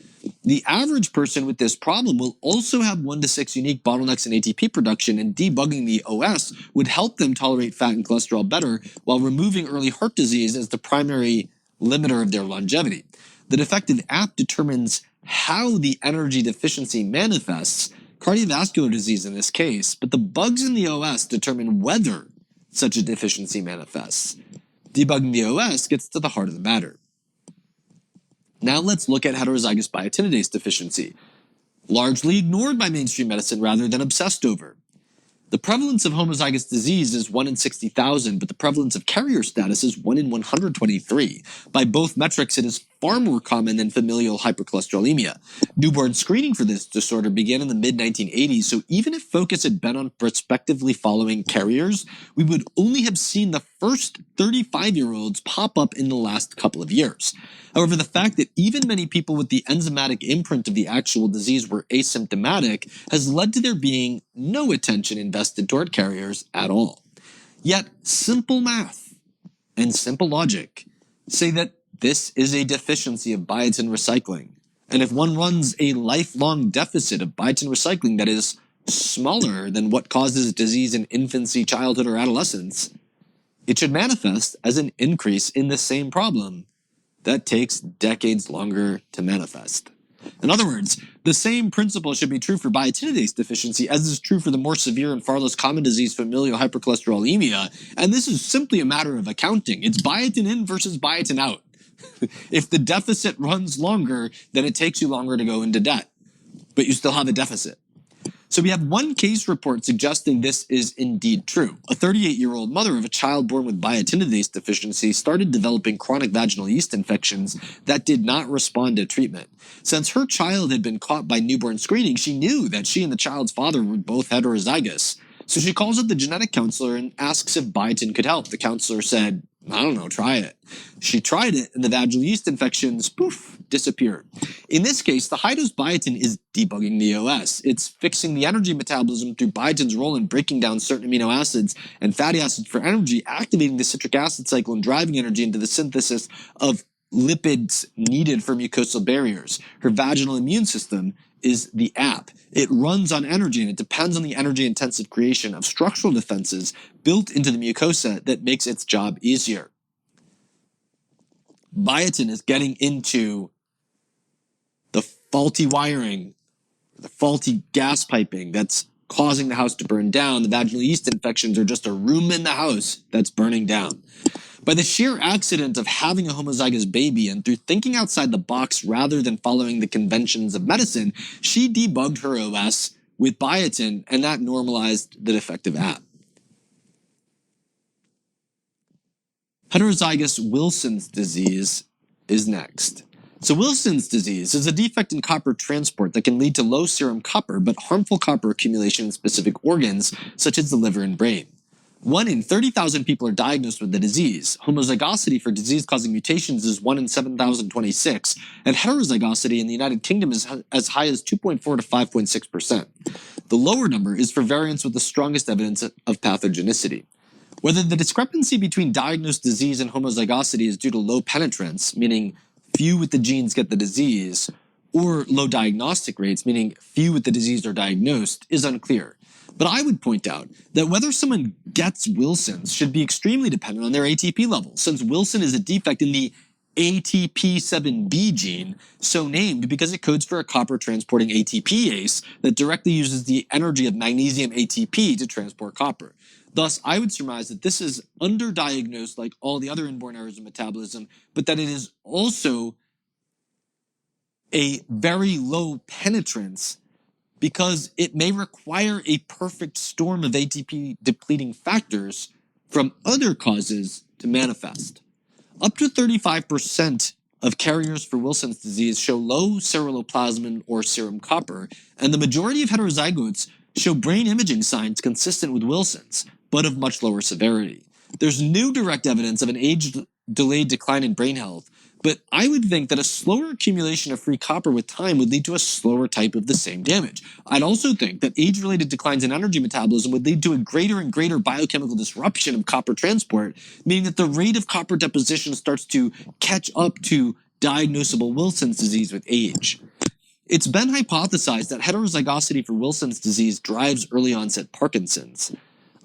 the average person with this problem will also have 1 to 6 unique bottlenecks in ATP production, and debugging the OS would help them tolerate fat and cholesterol better while removing early heart disease as the primary limiter of their longevity. The defective app determines how the energy deficiency manifests, cardiovascular disease in this case, but the bugs in the OS determine whether such a deficiency manifests. Debugging the OS gets to the heart of the matter. Now let's look at heterozygous biotinidase deficiency, largely ignored by mainstream medicine rather than obsessed over. The prevalence of homozygous disease is 1 in 60,000, but the prevalence of carrier status is 1 in 123. By both metrics, it is far more common than familial hypercholesterolemia. Newborn screening for this disorder began in the mid-1980s, so even if focus had been on prospectively following carriers, we would only have seen the first 35-year-olds pop up in the last couple of years. However, the fact that even many people with the enzymatic imprint of the actual disease were asymptomatic has led to there being no attention invested toward carriers at all. Yet, simple math and simple logic say that this is a deficiency of biotin recycling. And if one runs a lifelong deficit of biotin recycling that is smaller than what causes disease in infancy, childhood, or adolescence, it should manifest as an increase in the same problem that takes decades longer to manifest. In other words, the same principle should be true for biotinidase deficiency as is true for the more severe and far less common disease familial hypercholesterolemia, and this is simply a matter of accounting. It's biotin in versus biotin out. If the deficit runs longer, then it takes you longer to go into debt, but you still have a deficit. So we have one case report suggesting this is indeed true. A 38-year-old mother of a child born with biotinidase deficiency started developing chronic vaginal yeast infections that did not respond to treatment. Since her child had been caught by newborn screening, she knew that she and the child's father were both heterozygous. So she calls up the genetic counselor and asks if biotin could help. The counselor said, I don't know, try it. She tried it, and the vaginal yeast infections, poof, disappeared. In this case, the high-dose biotin is debugging the OS. It's fixing the energy metabolism through biotin's role in breaking down certain amino acids and fatty acids for energy, activating the citric acid cycle and driving energy into the synthesis of lipids needed for mucosal barriers. Her vaginal immune system is the app. It runs on energy, and it depends on the energy-intensive creation of structural defenses built into the mucosa that makes its job easier. Biotin is getting into the faulty wiring, the faulty gas piping that's causing the house to burn down. The vaginal yeast infections are just a room in the house that's burning down. By the sheer accident of having a homozygous baby and through thinking outside the box rather than following the conventions of medicine, she debugged her OS with biotin, and that normalized the defective app. Heterozygous Wilson's disease is next. So Wilson's disease is a defect in copper transport that can lead to low serum copper but harmful copper accumulation in specific organs such as the liver and brain. 1 in 30,000 people are diagnosed with the disease. Homozygosity for disease-causing mutations is 1 in 7,026, and heterozygosity in the United Kingdom is as high as 2.4 to 5.6%. The lower number is for variants with the strongest evidence of pathogenicity. Whether the discrepancy between diagnosed disease and homozygosity is due to low penetrance, meaning few with the genes get the disease, or low diagnostic rates, meaning few with the disease are diagnosed, is unclear. But I would point out that whether someone gets Wilson's should be extremely dependent on their ATP level, since Wilson is a defect in the ATP7B gene, so named because it codes for a copper-transporting ATPase that directly uses the energy of magnesium ATP to transport copper. Thus, I would surmise that this is underdiagnosed like all the other inborn errors of metabolism, but that it is also a very low penetrance because it may require a perfect storm of ATP depleting factors from other causes to manifest. Up to 35% of carriers for Wilson's disease show low ceruloplasmin or serum copper, and the majority of heterozygotes show brain imaging signs consistent with Wilson's, but of much lower severity. There's no direct evidence of an age-delayed decline in brain health, but I would think that a slower accumulation of free copper with time would lead to a slower type of the same damage. I'd also think that age-related declines in energy metabolism would lead to a greater and greater biochemical disruption of copper transport, meaning that the rate of copper deposition starts to catch up to diagnosable Wilson's disease with age. It's been hypothesized that heterozygosity for Wilson's disease drives early onset Parkinson's.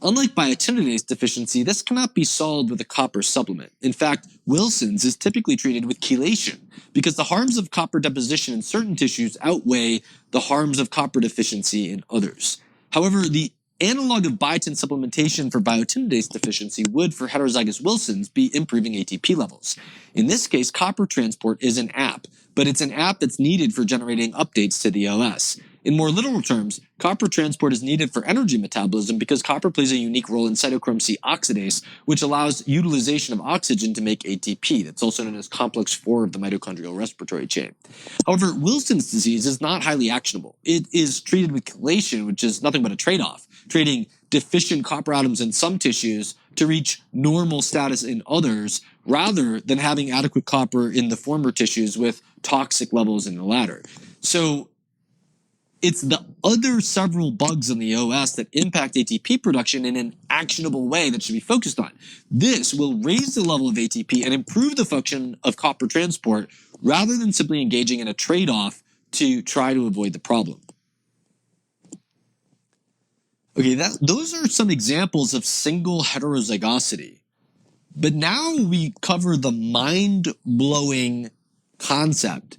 Unlike biotinidase deficiency, this cannot be solved with a copper supplement. In fact, Wilson's is typically treated with chelation because the harms of copper deposition in certain tissues outweigh the harms of copper deficiency in others. However, the analog of biotin supplementation for biotinidase deficiency would, for heterozygous Wilson's, be improving ATP levels. In this case, copper transport is an app, but it's an app that's needed for generating updates to the OS. In more literal terms, copper transport is needed for energy metabolism because copper plays a unique role in cytochrome C oxidase, which allows utilization of oxygen to make ATP. That's also known as complex 4 of the mitochondrial respiratory chain. However, Wilson's disease is not highly actionable. It is treated with chelation, which is nothing but a trade-off, trading deficient copper atoms in some tissues to reach normal status in others, rather than having adequate copper in the former tissues with toxic levels in the latter. So it's the other several bugs in the OS that impact ATP production in an actionable way that should be focused on. This will raise the level of ATP and improve the function of copper transport rather than simply engaging in a trade-off to try to avoid the problem. Okay, those are some examples of single heterozygosity. But now we cover the mind-blowing concept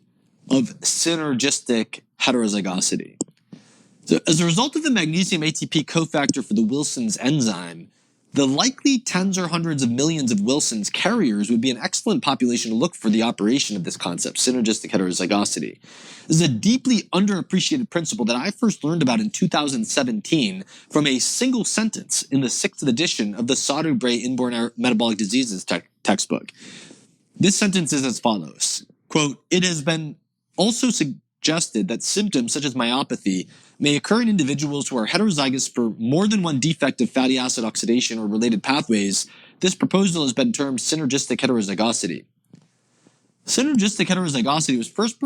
of synergistic heterozygosity. So as a result of the magnesium ATP cofactor for the Wilson's enzyme, the likely tens or hundreds of millions of Wilson's carriers would be an excellent population to look for the operation of this concept, synergistic heterozygosity. This is a deeply underappreciated principle that I first learned about in 2017 from a single sentence in the 6th edition of the Sauter-Bray Inborn Metabolic Diseases textbook. This sentence is as follows, quote, "It has been also suggested that symptoms such as myopathy may occur in individuals who are heterozygous for more than one defect of fatty acid oxidation or related pathways. This proposal has been termed synergistic heterozygosity." Synergistic heterozygosity was first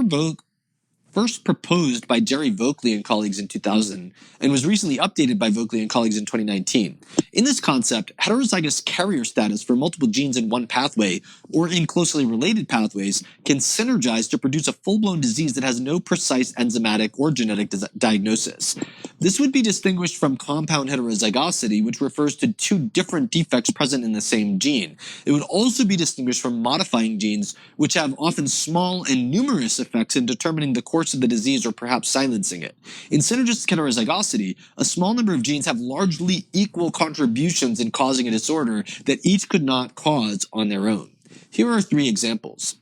proposed by Jerry Voeckle and colleagues in 2000 and was recently updated by Voeckle and colleagues in 2019. In this concept, heterozygous carrier status for multiple genes in one pathway or in closely related pathways can synergize to produce a full-blown disease that has no precise enzymatic or genetic diagnosis. This would be distinguished from compound heterozygosity, which refers to two different defects present in the same gene. It would also be distinguished from modifying genes, which have often small and numerous effects in determining the course source of the disease or perhaps silencing it. In synergistic heterozygosity, a small number of genes have largely equal contributions in causing a disorder that each could not cause on their own. Here are 3 examples.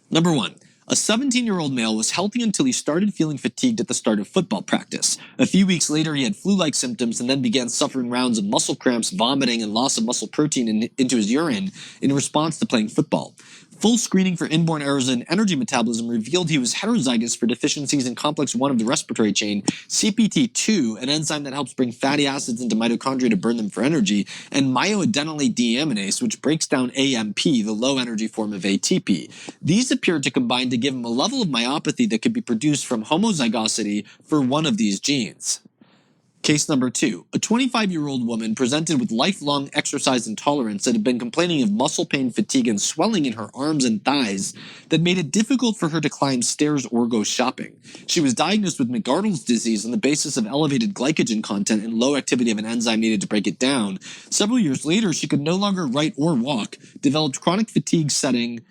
Number 1. A 17-year-old male was healthy until he started feeling fatigued at the start of football practice. A few weeks later, he had flu-like symptoms and then began suffering rounds of muscle cramps, vomiting, and loss of muscle protein into his urine in response to playing football. Full screening for inborn errors in energy metabolism revealed he was heterozygous for deficiencies in complex 1 of the respiratory chain, CPT2, an enzyme that helps bring fatty acids into mitochondria to burn them for energy, and myoadenylate deaminase, which breaks down AMP, the low-energy form of ATP. These appeared to combine to give him a level of myopathy that could be produced from homozygosity for one of these genes. Case number 2. A 25-year-old woman presented with lifelong exercise intolerance that had been complaining of muscle pain, fatigue, and swelling in her arms and thighs that made it difficult for her to climb stairs or go shopping. She was diagnosed with McArdle's disease on the basis of elevated glycogen content and low activity of an enzyme needed to break it down. Several years later, she could no longer write or walk, developed chronic fatigue setting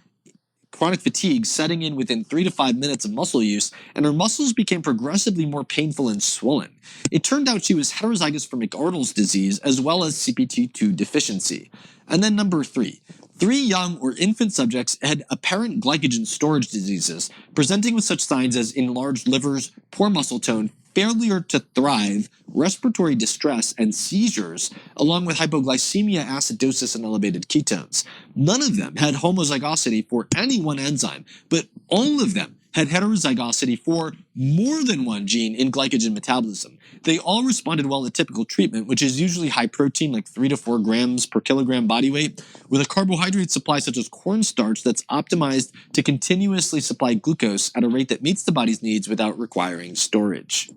in within 3 to 5 minutes of muscle use, and her muscles became progressively more painful and swollen. It turned out she was heterozygous for McArdle's disease as well as CPT2 deficiency. And then number 3. 3 young or infant subjects had apparent glycogen storage diseases, presenting with such signs as enlarged livers, poor muscle tone, failure to thrive, respiratory distress, and seizures, along with hypoglycemia, acidosis, and elevated ketones. None of them had homozygosity for any one enzyme, but all of them had heterozygosity for more than one gene in glycogen metabolism. They all responded well to typical treatment, which is usually high protein, like 3 to 4 grams per kilogram body weight, with a carbohydrate supply such as cornstarch that's optimized to continuously supply glucose at a rate that meets the body's needs without requiring storage.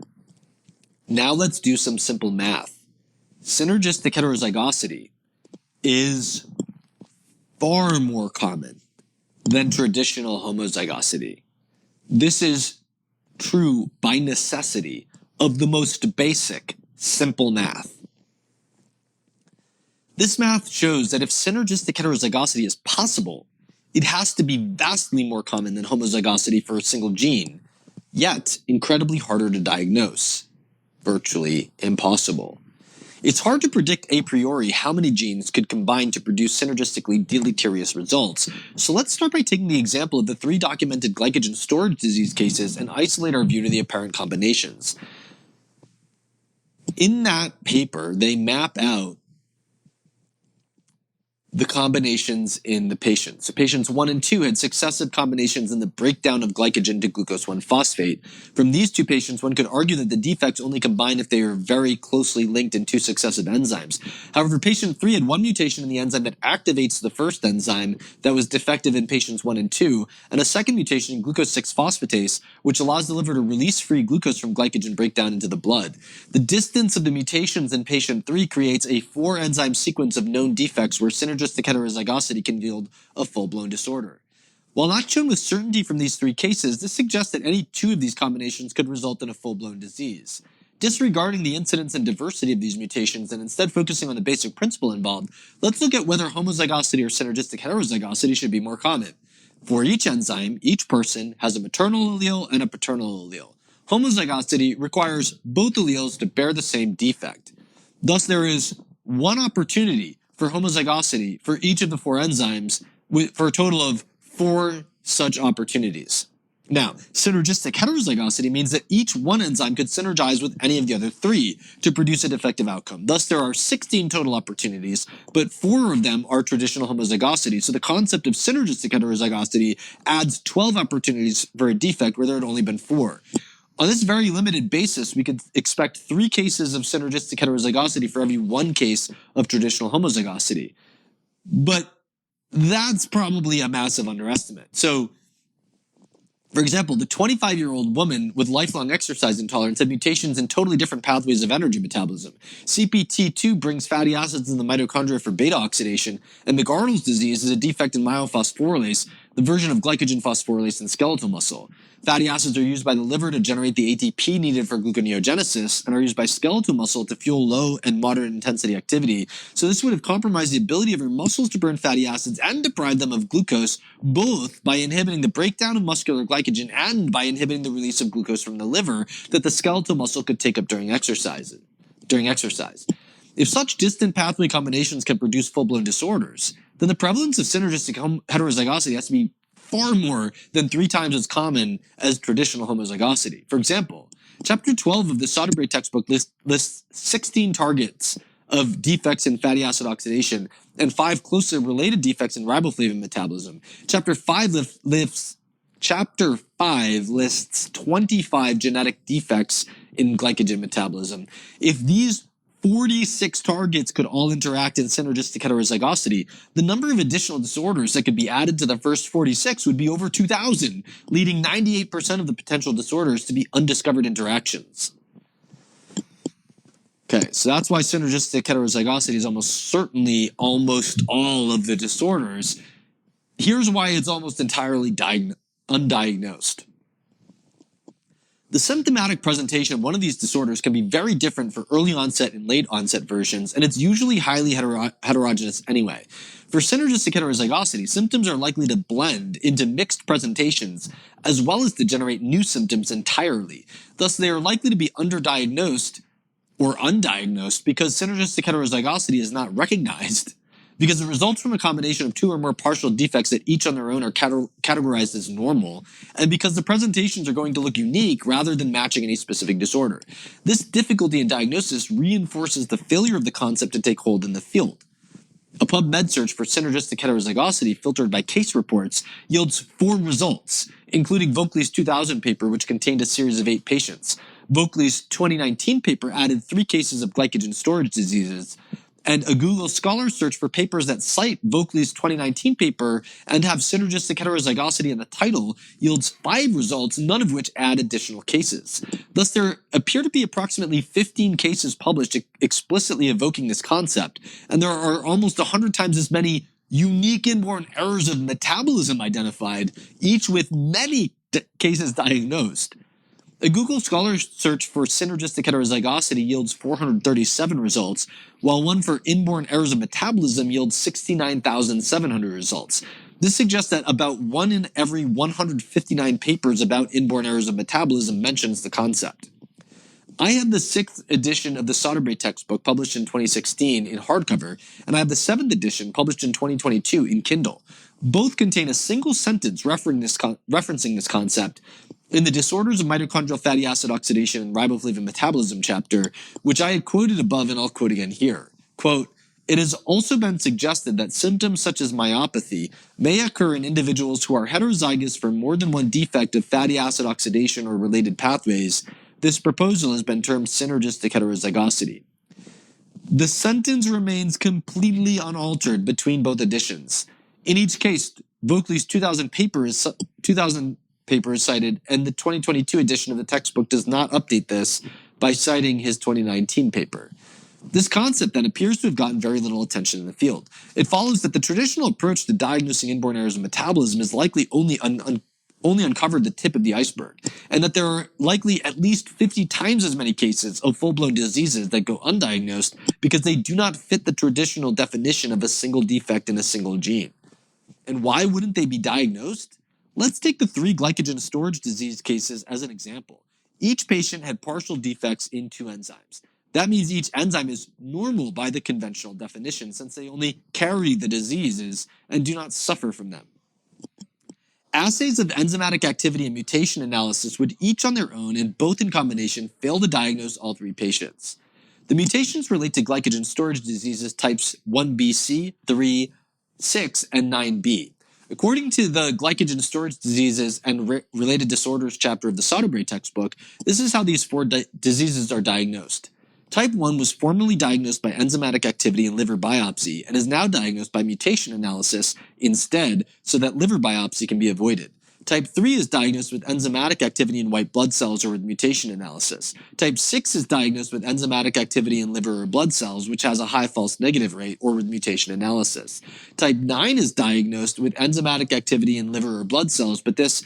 Now let's do some simple math. Synergistic heterozygosity is far more common than traditional homozygosity. This is true by necessity of the most basic, simple math. This math shows that if synergistic heterozygosity is possible, it has to be vastly more common than homozygosity for a single gene, yet incredibly harder to diagnose. Virtually impossible. It's hard to predict a priori how many genes could combine to produce synergistically deleterious results, so let's start by taking the example of the 3 documented glycogen storage disease cases and isolate our view to the apparent combinations. In that paper, they map out the combinations in the patients. So patients 1 and 2 had successive combinations in the breakdown of glycogen to glucose 1-phosphate. From these 2 patients, one could argue that the defects only combine if they are very closely linked in 2 successive enzymes. However, patient 3 had 1 mutation in the enzyme that activates the first enzyme that was defective in patients 1 and 2, and a second mutation in glucose 6-phosphatase, which allows the liver to release free glucose from glycogen breakdown into the blood. The distance of the mutations in patient 3 creates a 4-enzyme sequence of known defects where synergistic heterozygosity can yield a full-blown disorder. While not shown with certainty from these 3 cases, this suggests that any 2 of these combinations could result in a full-blown disease. Disregarding the incidence and diversity of these mutations and instead focusing on the basic principle involved, let's look at whether homozygosity or synergistic heterozygosity should be more common. For each enzyme, each person has a maternal allele and a paternal allele. Homozygosity requires both alleles to bear the same defect. Thus, there is 1 opportunity for homozygosity for each of the 4 enzymes for a total of 4 such opportunities. Now, synergistic heterozygosity means that each one enzyme could synergize with any of the other 3 to produce a defective outcome. Thus, there are 16 total opportunities, but 4 of them are traditional homozygosity. So the concept of synergistic heterozygosity adds 12 opportunities for a defect where there had only been 4. On this very limited basis, we could expect 3 cases of synergistic heterozygosity for every 1 case of traditional homozygosity. But that's probably a massive underestimate. So, for example, the 25-year-old woman with lifelong exercise intolerance had mutations in totally different pathways of energy metabolism. CPT2 brings fatty acids in the mitochondria for beta oxidation, and McArdle's disease is a defect in myophosphorylase, the version of glycogen phosphorylase in skeletal muscle. Fatty acids are used by the liver to generate the ATP needed for gluconeogenesis and are used by skeletal muscle to fuel low and moderate intensity activity. So this would have compromised the ability of your muscles to burn fatty acids and deprive them of glucose, both by inhibiting the breakdown of muscular glycogen and by inhibiting the release of glucose from the liver that the skeletal muscle could take up during exercise. If such distant pathway combinations can produce full-blown disorders, then the prevalence of synergistic heterozygosity has to be far more than 3 times as common as traditional homozygosity. For example, Chapter 12 of the Soderbergh textbook lists 16 targets of defects in fatty acid oxidation and 5 closely related defects in riboflavin metabolism. Chapter 5 lists 25 genetic defects in glycogen metabolism. If these 46 targets could all interact in synergistic heterozygosity, the number of additional disorders that could be added to the first 46 would be over 2,000, leading 98% of the potential disorders to be undiscovered interactions. Okay, so that's why synergistic heterozygosity is almost certainly almost all of the disorders. Here's why it's almost entirely undiagnosed. The symptomatic presentation of one of these disorders can be very different for early onset and late onset versions, and it's usually highly heterogeneous anyway. For synergistic heterozygosity, symptoms are likely to blend into mixed presentations, as well as to generate new symptoms entirely. Thus, they are likely to be underdiagnosed or undiagnosed because synergistic heterozygosity is not recognized, because it results from a combination of 2 or more partial defects that each on their own are categorized as normal, and because the presentations are going to look unique rather than matching any specific disorder. This difficulty in diagnosis reinforces the failure of the concept to take hold in the field. A PubMed search for synergistic heterozygosity filtered by case reports yields 4 results, including Voeckle's 2000 paper, which contained a series of 8 patients. Voeckle's 2019 paper added 3 cases of glycogen storage diseases, and a Google Scholar search for papers that cite Voeckle's 2019 paper and have synergistic heterozygosity in the title yields 5 results, none of which add additional cases. Thus, there appear to be approximately 15 cases published explicitly evoking this concept, and there are almost 100 times as many unique inborn errors of metabolism identified, each with many cases diagnosed. A Google Scholar search for synergistic heterozygosity yields 437 results, while one for inborn errors of metabolism yields 69,700 results. This suggests that about 1 in every 159 papers about inborn errors of metabolism mentions the concept. I have the 6th edition of the Soderbergh textbook published in 2016 in hardcover, and I have the 7th edition published in 2022 in Kindle. Both contain a single sentence referencing this concept in the Disorders of Mitochondrial Fatty Acid Oxidation and Riboflavin Metabolism chapter, which I had quoted above and I'll quote again here. Quote, "It has also been suggested that symptoms such as myopathy may occur in individuals who are heterozygous for more than one defect of fatty acid oxidation or related pathways. This proposal has been termed synergistic heterozygosity." The sentence remains completely unaltered between both editions. In each case, Voeckle's 2000 paper is cited, and the 2022 edition of the textbook does not update this by citing his 2019 paper. This concept then appears to have gotten very little attention in the field. It follows that the traditional approach to diagnosing inborn errors of metabolism has likely only uncovered the tip of the iceberg, and that there are likely at least 50 times as many cases of full-blown diseases that go undiagnosed because they do not fit the traditional definition of a single defect in a single gene. And why wouldn't they be diagnosed? Let's take the 3 glycogen storage disease cases as an example. Each patient had partial defects in 2 enzymes. That means each enzyme is normal by the conventional definition, since they only carry the diseases and do not suffer from them. Assays of enzymatic activity and mutation analysis would each on their own and both in combination fail to diagnose all 3 patients. The mutations relate to glycogen storage diseases types 1BC, 3, 6, and 9B. According to the Glycogen Storage Diseases and Related Disorders chapter of the Soderbergh textbook, this is how these 4 diseases are diagnosed. Type 1 was formerly diagnosed by enzymatic activity and liver biopsy and is now diagnosed by mutation analysis instead, so that liver biopsy can be avoided. Type 3 is diagnosed with enzymatic activity in white blood cells or with mutation analysis. Type 6 is diagnosed with enzymatic activity in liver or blood cells, which has a high false negative rate, or with mutation analysis. Type 9 is diagnosed with enzymatic activity in liver or blood cells, but this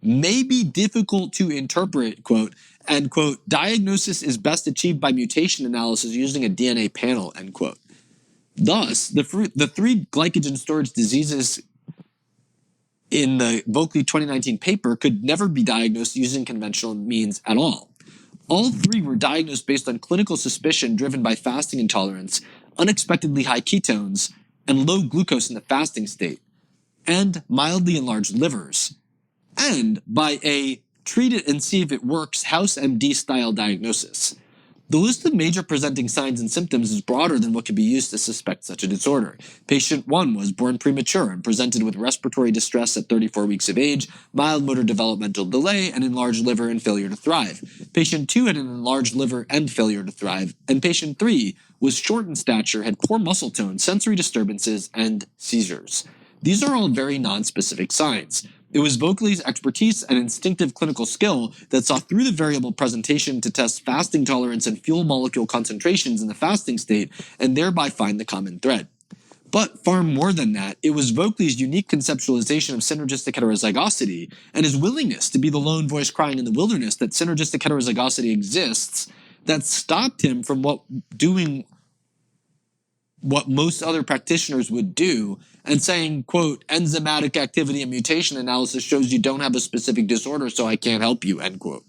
may be difficult to interpret, quote, and, quote, diagnosis is best achieved by mutation analysis using a DNA panel, end quote. Thus, the three glycogen storage diseases in the Voeckle 2019 paper could never be diagnosed using conventional means at all. All three were diagnosed based on clinical suspicion driven by fasting intolerance, unexpectedly high ketones, and low glucose in the fasting state, and mildly enlarged livers, and by a treat it and see if it works house MD style diagnosis. The list of major presenting signs and symptoms is broader than what could be used to suspect such a disorder. Patient 1 was born premature and presented with respiratory distress at 34 weeks of age, mild motor developmental delay, and enlarged liver and failure to thrive. Patient 2 had an enlarged liver and failure to thrive, and patient 3 was short in stature, had poor muscle tone, sensory disturbances, and seizures. These are all very nonspecific signs. It was Voeckle's expertise and instinctive clinical skill that saw through the variable presentation to test fasting tolerance and fuel molecule concentrations in the fasting state and thereby find the common thread. But far more than that, it was Voeckle's unique conceptualization of synergistic heterozygosity and his willingness to be the lone voice crying in the wilderness that synergistic heterozygosity exists that stopped him from doing what most other practitioners would do and saying, quote, enzymatic activity and mutation analysis shows you don't have a specific disorder, so I can't help you, end quote.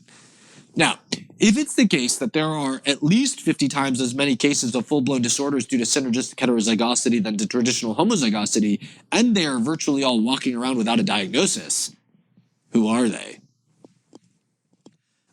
Now, if it's the case that there are at least 50 times as many cases of full-blown disorders due to synergistic heterozygosity than to traditional homozygosity, and they are virtually all walking around without a diagnosis, who are they?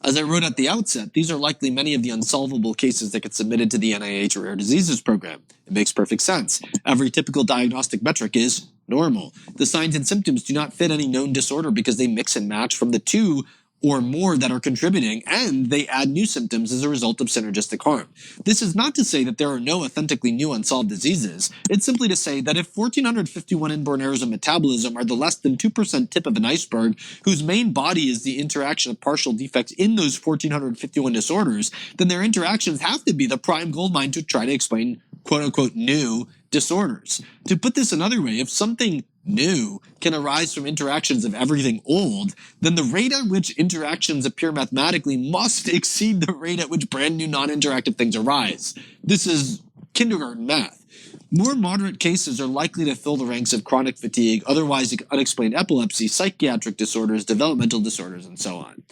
As I wrote at the outset, these are likely many of the unsolvable cases that get submitted to the NIH Rare Diseases Program. It makes perfect sense. Every typical diagnostic metric is normal. The signs and symptoms do not fit any known disorder because they mix and match from the two or more that are contributing, and they add new symptoms as a result of synergistic harm. This is not to say that there are no authentically new unsolved diseases. It's simply to say that if 1,451 inborn errors of metabolism are the less than 2% tip of an iceberg, whose main body is the interaction of partial defects in those 1,451 disorders, then their interactions have to be the prime gold mine to try to explain quote-unquote new disorders. To put this another way, if something new can arise from interactions of everything old, then the rate at which interactions appear mathematically must exceed the rate at which brand new non-interactive things arise. This is kindergarten math. More moderate cases are likely to fill the ranks of chronic fatigue, otherwise unexplained epilepsy, psychiatric disorders, developmental disorders, and so on.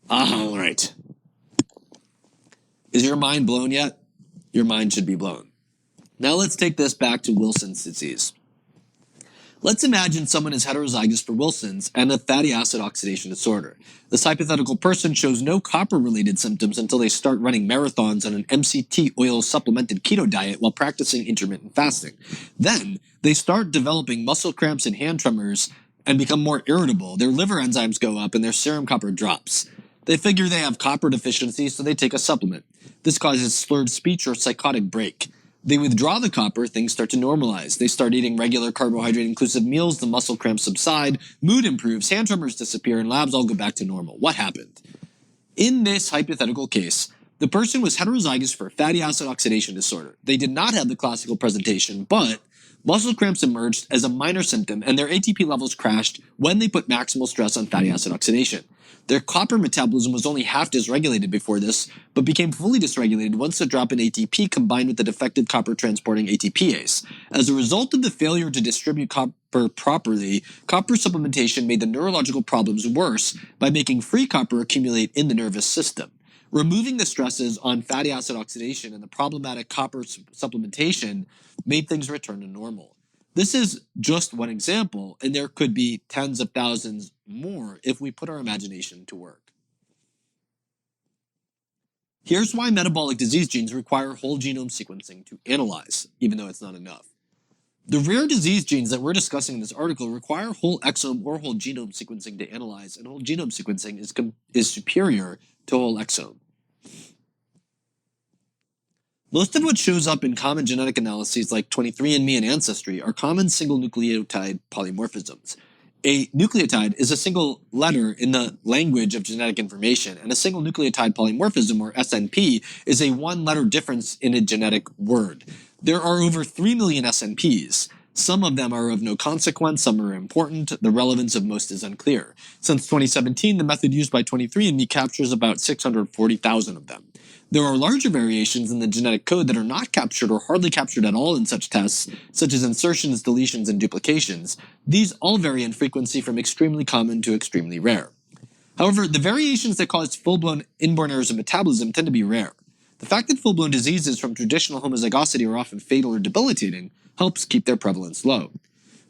All right. Is your mind blown yet? Your mind should be blown. Now let's take this back to Wilson's disease. Let's imagine someone is heterozygous for Wilson's and a fatty acid oxidation disorder. This hypothetical person shows no copper-related symptoms until they start running marathons on an MCT oil-supplemented keto diet while practicing intermittent fasting. Then, they start developing muscle cramps and hand tremors and become more irritable. Their liver enzymes go up and their serum copper drops. They figure they have copper deficiency, so they take a supplement. This causes slurred speech or psychotic break. They withdraw the copper, things start to normalize. They start eating regular carbohydrate-inclusive meals, the muscle cramps subside, mood improves, hand tremors disappear, and labs all go back to normal. What happened? In this hypothetical case, the person was heterozygous for fatty acid oxidation disorder. They did not have the classical presentation, but muscle cramps emerged as a minor symptom, and their ATP levels crashed when they put maximal stress on fatty acid oxidation. Their copper metabolism was only half dysregulated before this, but became fully dysregulated once the drop in ATP combined with the defective copper-transporting ATPase. As a result of the failure to distribute copper properly, copper supplementation made the neurological problems worse by making free copper accumulate in the nervous system. Removing the stresses on fatty acid oxidation and the problematic copper supplementation made things return to normal. This is just one example, and there could be tens of thousands more if we put our imagination to work. Here's why metabolic disease genes require whole genome sequencing to analyze, even though it's not enough. The rare disease genes that we're discussing in this article require whole exome or whole genome sequencing to analyze, and whole genome sequencing is superior to whole exome. Most of what shows up in common genetic analyses like 23andMe and Ancestry are common single nucleotide polymorphisms. A nucleotide is a single letter in the language of genetic information, and a single nucleotide polymorphism, or SNP, is a one-letter difference in a genetic word. There are over 3 million SNPs. Some of them are of no consequence, some are important, the relevance of most is unclear. Since 2017, the method used by 23andMe captures about 640,000 of them. There are larger variations in the genetic code that are not captured or hardly captured at all in such tests, such as insertions, deletions, and duplications. These all vary in frequency from extremely common to extremely rare. However, the variations that cause full-blown inborn errors of metabolism tend to be rare. The fact that full-blown diseases from traditional homozygosity are often fatal or debilitating helps keep their prevalence low.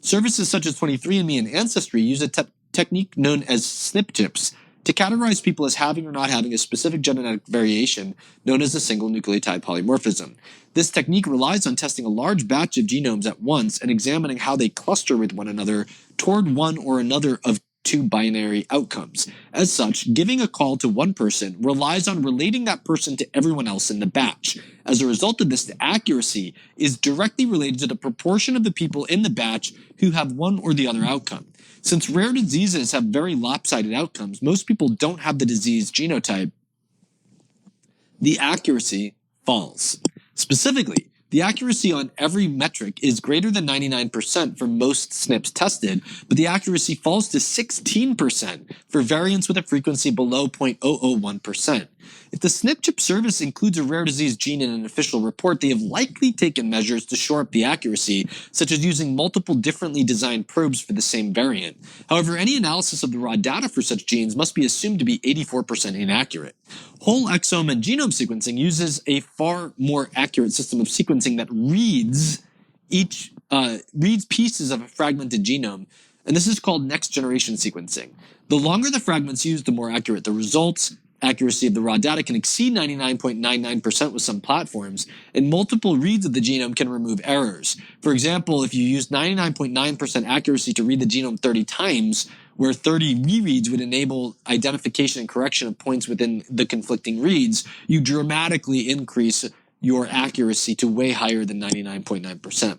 Services such as 23andMe and Ancestry use a technique known as SNP chips to categorize people as having or not having a specific genetic variation known as a single nucleotide polymorphism. This technique relies on testing a large batch of genomes at once and examining how they cluster with one another toward one or another of two binary outcomes. As such, giving a call to one person relies on relating that person to everyone else in the batch. As a result of this, the accuracy is directly related to the proportion of the people in the batch who have one or the other outcome. Since rare diseases have very lopsided outcomes, most people don't have the disease genotype, the accuracy falls. Specifically, the accuracy on every metric is greater than 99% for most SNPs tested, but the accuracy falls to 16% for variants with a frequency below 0.001%. If the SNP chip service includes a rare disease gene in an official report, they have likely taken measures to shore up the accuracy, such as using multiple differently designed probes for the same variant. However, any analysis of the raw data for such genes must be assumed to be 84% inaccurate. Whole exome and genome sequencing uses a far more accurate system of sequencing that reads pieces of a fragmented genome, and this is called next-generation sequencing. The longer the fragments used, the more accurate the results. Accuracy of the raw data can exceed 99.99% with some platforms, and multiple reads of the genome can remove errors. For example, if you use 99.9% accuracy to read the genome 30 times, where 30 rereads would enable identification and correction of points within the conflicting reads, you dramatically increase your accuracy to way higher than 99.9%.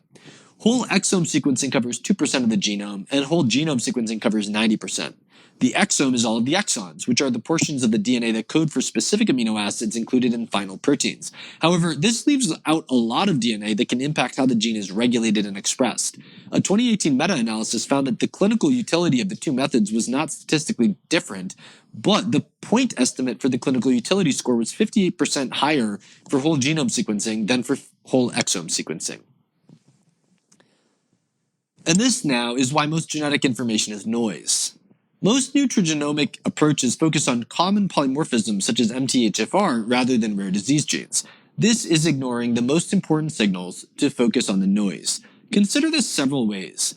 Whole exome sequencing covers 2% of the genome, and whole genome sequencing covers 90%. The exome is all of the exons, which are the portions of the DNA that code for specific amino acids included in final proteins. However, this leaves out a lot of DNA that can impact how the gene is regulated and expressed. A 2018 meta-analysis found that the clinical utility of the two methods was not statistically different, but the point estimate for the clinical utility score was 58% higher for whole genome sequencing than for whole exome sequencing. And this now is why most genetic information is noise. Most nutrigenomic approaches focus on common polymorphisms such as MTHFR rather than rare disease genes. This is ignoring the most important signals to focus on the noise. Consider this several ways.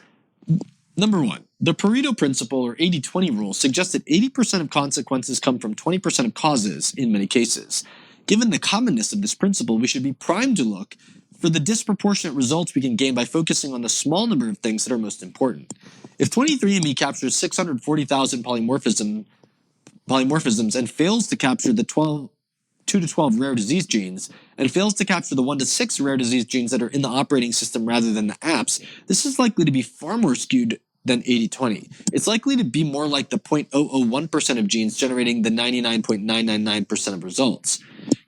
Number one, the Pareto principle or 80-20 rule suggests that 80% of consequences come from 20% of causes in many cases. Given the commonness of this principle, we should be primed to look for the disproportionate results we can gain by focusing on the small number of things that are most important. If 23andMe captures 640,000 polymorphisms and fails to capture the 2 to 12 rare disease genes, and fails to capture the 1 to 6 rare disease genes that are in the operating system rather than the apps, this is likely to be far more skewed than 80-20. It's likely to be more like the 0.001% of genes generating the 99.999% of results.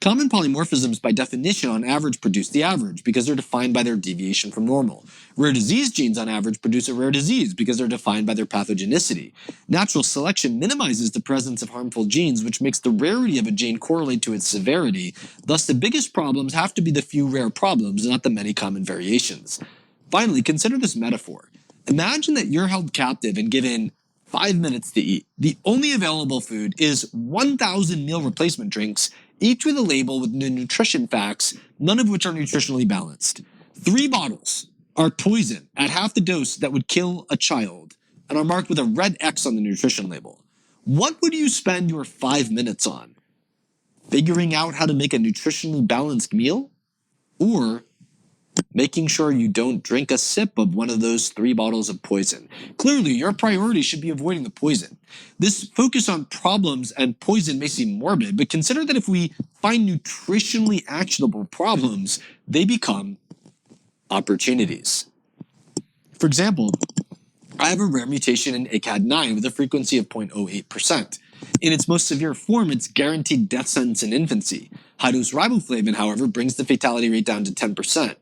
Common polymorphisms by definition on average produce the average because they're defined by their deviation from normal. Rare disease genes on average produce a rare disease because they're defined by their pathogenicity. Natural selection minimizes the presence of harmful genes, which makes the rarity of a gene correlate to its severity. Thus, the biggest problems have to be the few rare problems, not the many common variations. Finally, consider this metaphor. Imagine that you're held captive and given 5 minutes to eat. The only available food is 1,000 meal replacement drinks, each with a label with the nutrition facts, none of which are nutritionally balanced. 3 bottles are poison at half the dose that would kill a child and are marked with a red X on the nutrition label. What would you spend your 5 minutes on? Figuring out how to make a nutritionally balanced meal? Or making sure you don't drink a sip of one of those 3 bottles of poison? Clearly, your priority should be avoiding the poison. This focus on problems and poison may seem morbid, but consider that if we find nutritionally actionable problems, they become opportunities. For example, I have a rare mutation in ACAD9 with a frequency of 0.08%. In its most severe form, it's guaranteed death sentence in infancy. High-dose riboflavin, however, brings the fatality rate down to 10%.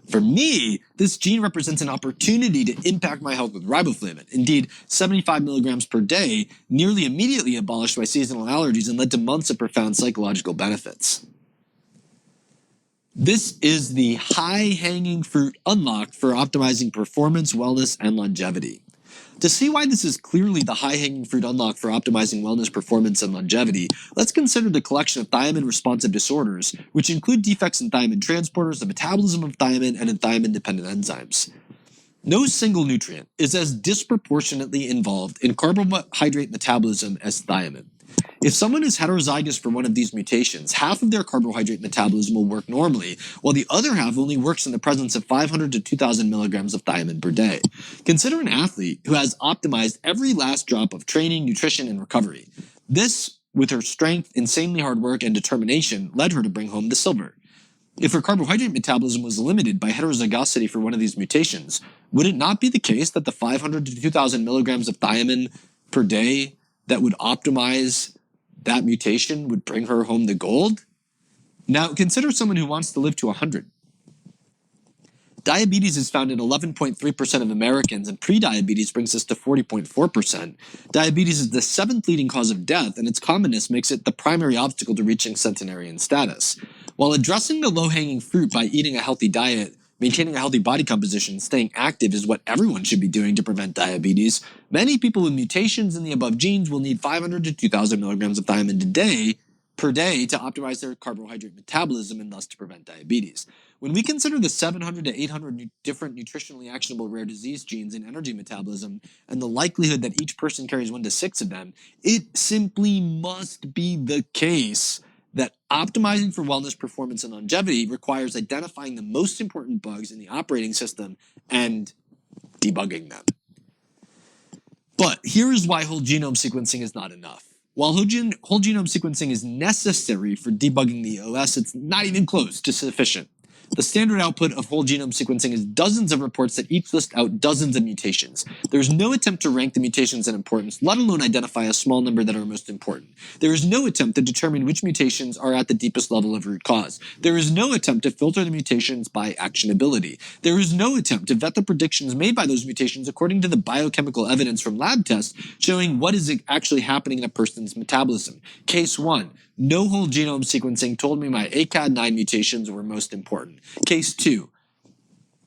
For me, this gene represents an opportunity to impact my health with riboflavin. Indeed, 75 milligrams per day nearly immediately abolished my seasonal allergies and led to months of profound psychological benefits. This is the high-hanging fruit unlock for optimizing performance, wellness, and longevity. To see why this is clearly the high-hanging fruit unlock for optimizing wellness, performance, and longevity, let's consider the collection of thiamine-responsive disorders, which include defects in thiamine transporters, the metabolism of thiamine, and in thiamine-dependent enzymes. No single nutrient is as disproportionately involved in carbohydrate metabolism as thiamine. If someone is heterozygous for one of these mutations, half of their carbohydrate metabolism will work normally, while the other half only works in the presence of 500 to 2,000 milligrams of thiamine per day. Consider an athlete who has optimized every last drop of training, nutrition, and recovery. This, with her strength, insanely hard work, and determination, led her to bring home the silver. If her carbohydrate metabolism was limited by heterozygosity for one of these mutations, would it not be the case that the 500 to 2,000 milligrams of thiamine per day that would optimize that mutation would bring her home the gold? Now, consider someone who wants to live to 100. Diabetes is found in 11.3% of Americans, and prediabetes brings us to 40.4%. Diabetes is the 7th leading cause of death, and its commonness makes it the primary obstacle to reaching centenarian status. While addressing the low-hanging fruit by eating a healthy diet, maintaining a healthy body composition, and staying active is what everyone should be doing to prevent diabetes, many people with mutations in the above genes will need 500 to 2,000 milligrams of thiamine per day to optimize their carbohydrate metabolism and thus to prevent diabetes. When we consider the 700 to 800 different nutritionally actionable rare disease genes in energy metabolism and the likelihood that each person carries 1 to 6 of them, it simply must be the case that optimizing for wellness, performance, and longevity requires identifying the most important bugs in the operating system and debugging them. But here is why whole genome sequencing is not enough. While whole genome sequencing is necessary for debugging the OS, it's not even close to sufficient. The standard output of whole genome sequencing is dozens of reports that each list out dozens of mutations. There's no attempt to rank the mutations in importance, let alone identify a small number that are most important. There is no attempt to determine which mutations are at the deepest level of root cause. There is no attempt to filter the mutations by actionability. There is no attempt to vet the predictions made by those mutations according to the biochemical evidence from lab tests showing what is actually happening in a person's metabolism. Case 1. No whole genome sequencing told me my ACAD9 mutations were most important. Case 2.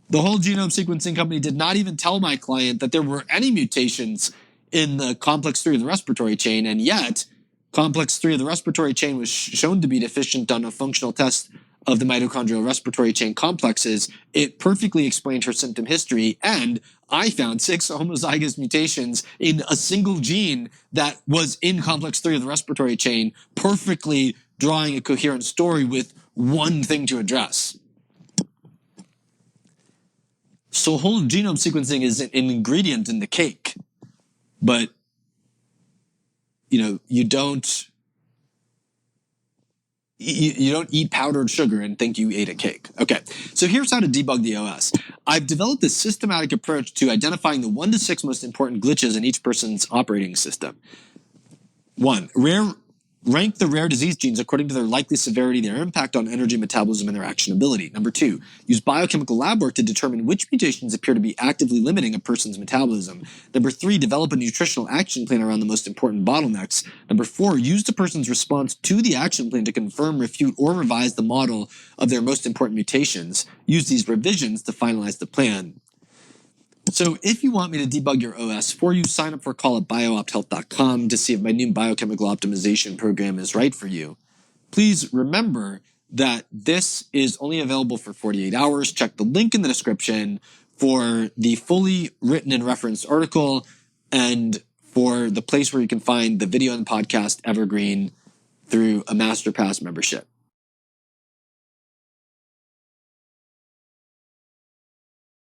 The whole genome sequencing company did not even tell my client that there were any mutations in the complex 3 of the respiratory chain, and yet complex 3 of the respiratory chain was shown to be deficient on a functional test of the mitochondrial respiratory chain complexes. It perfectly explained her symptom history, and I found 6 homozygous mutations in a single gene that was in complex 3 of the respiratory chain, perfectly drawing a coherent story with one thing to address. So whole genome sequencing is an ingredient in the cake, but you don't eat powdered sugar and think you ate a cake. Okay, so here's how to debug the OS. I've developed a systematic approach to identifying the 1 to 6 most important glitches in each person's operating system. 1. Rank the rare disease genes according to their likely severity, their impact on energy metabolism, and their actionability. Number 2, use biochemical lab work to determine which mutations appear to be actively limiting a person's metabolism. Number 3, develop a nutritional action plan around the most important bottlenecks. Number 4, use the person's response to the action plan to confirm, refute, or revise the model of their most important mutations. Use these revisions to finalize the plan. So if you want me to debug your OS for you, sign up for a call at bioopthealth.com to see if my new biochemical optimization program is right for you. Please remember that this is only available for 48 hours. Check the link in the description for the fully written and referenced article and for the place where you can find the video and podcast evergreen through a MasterPass membership.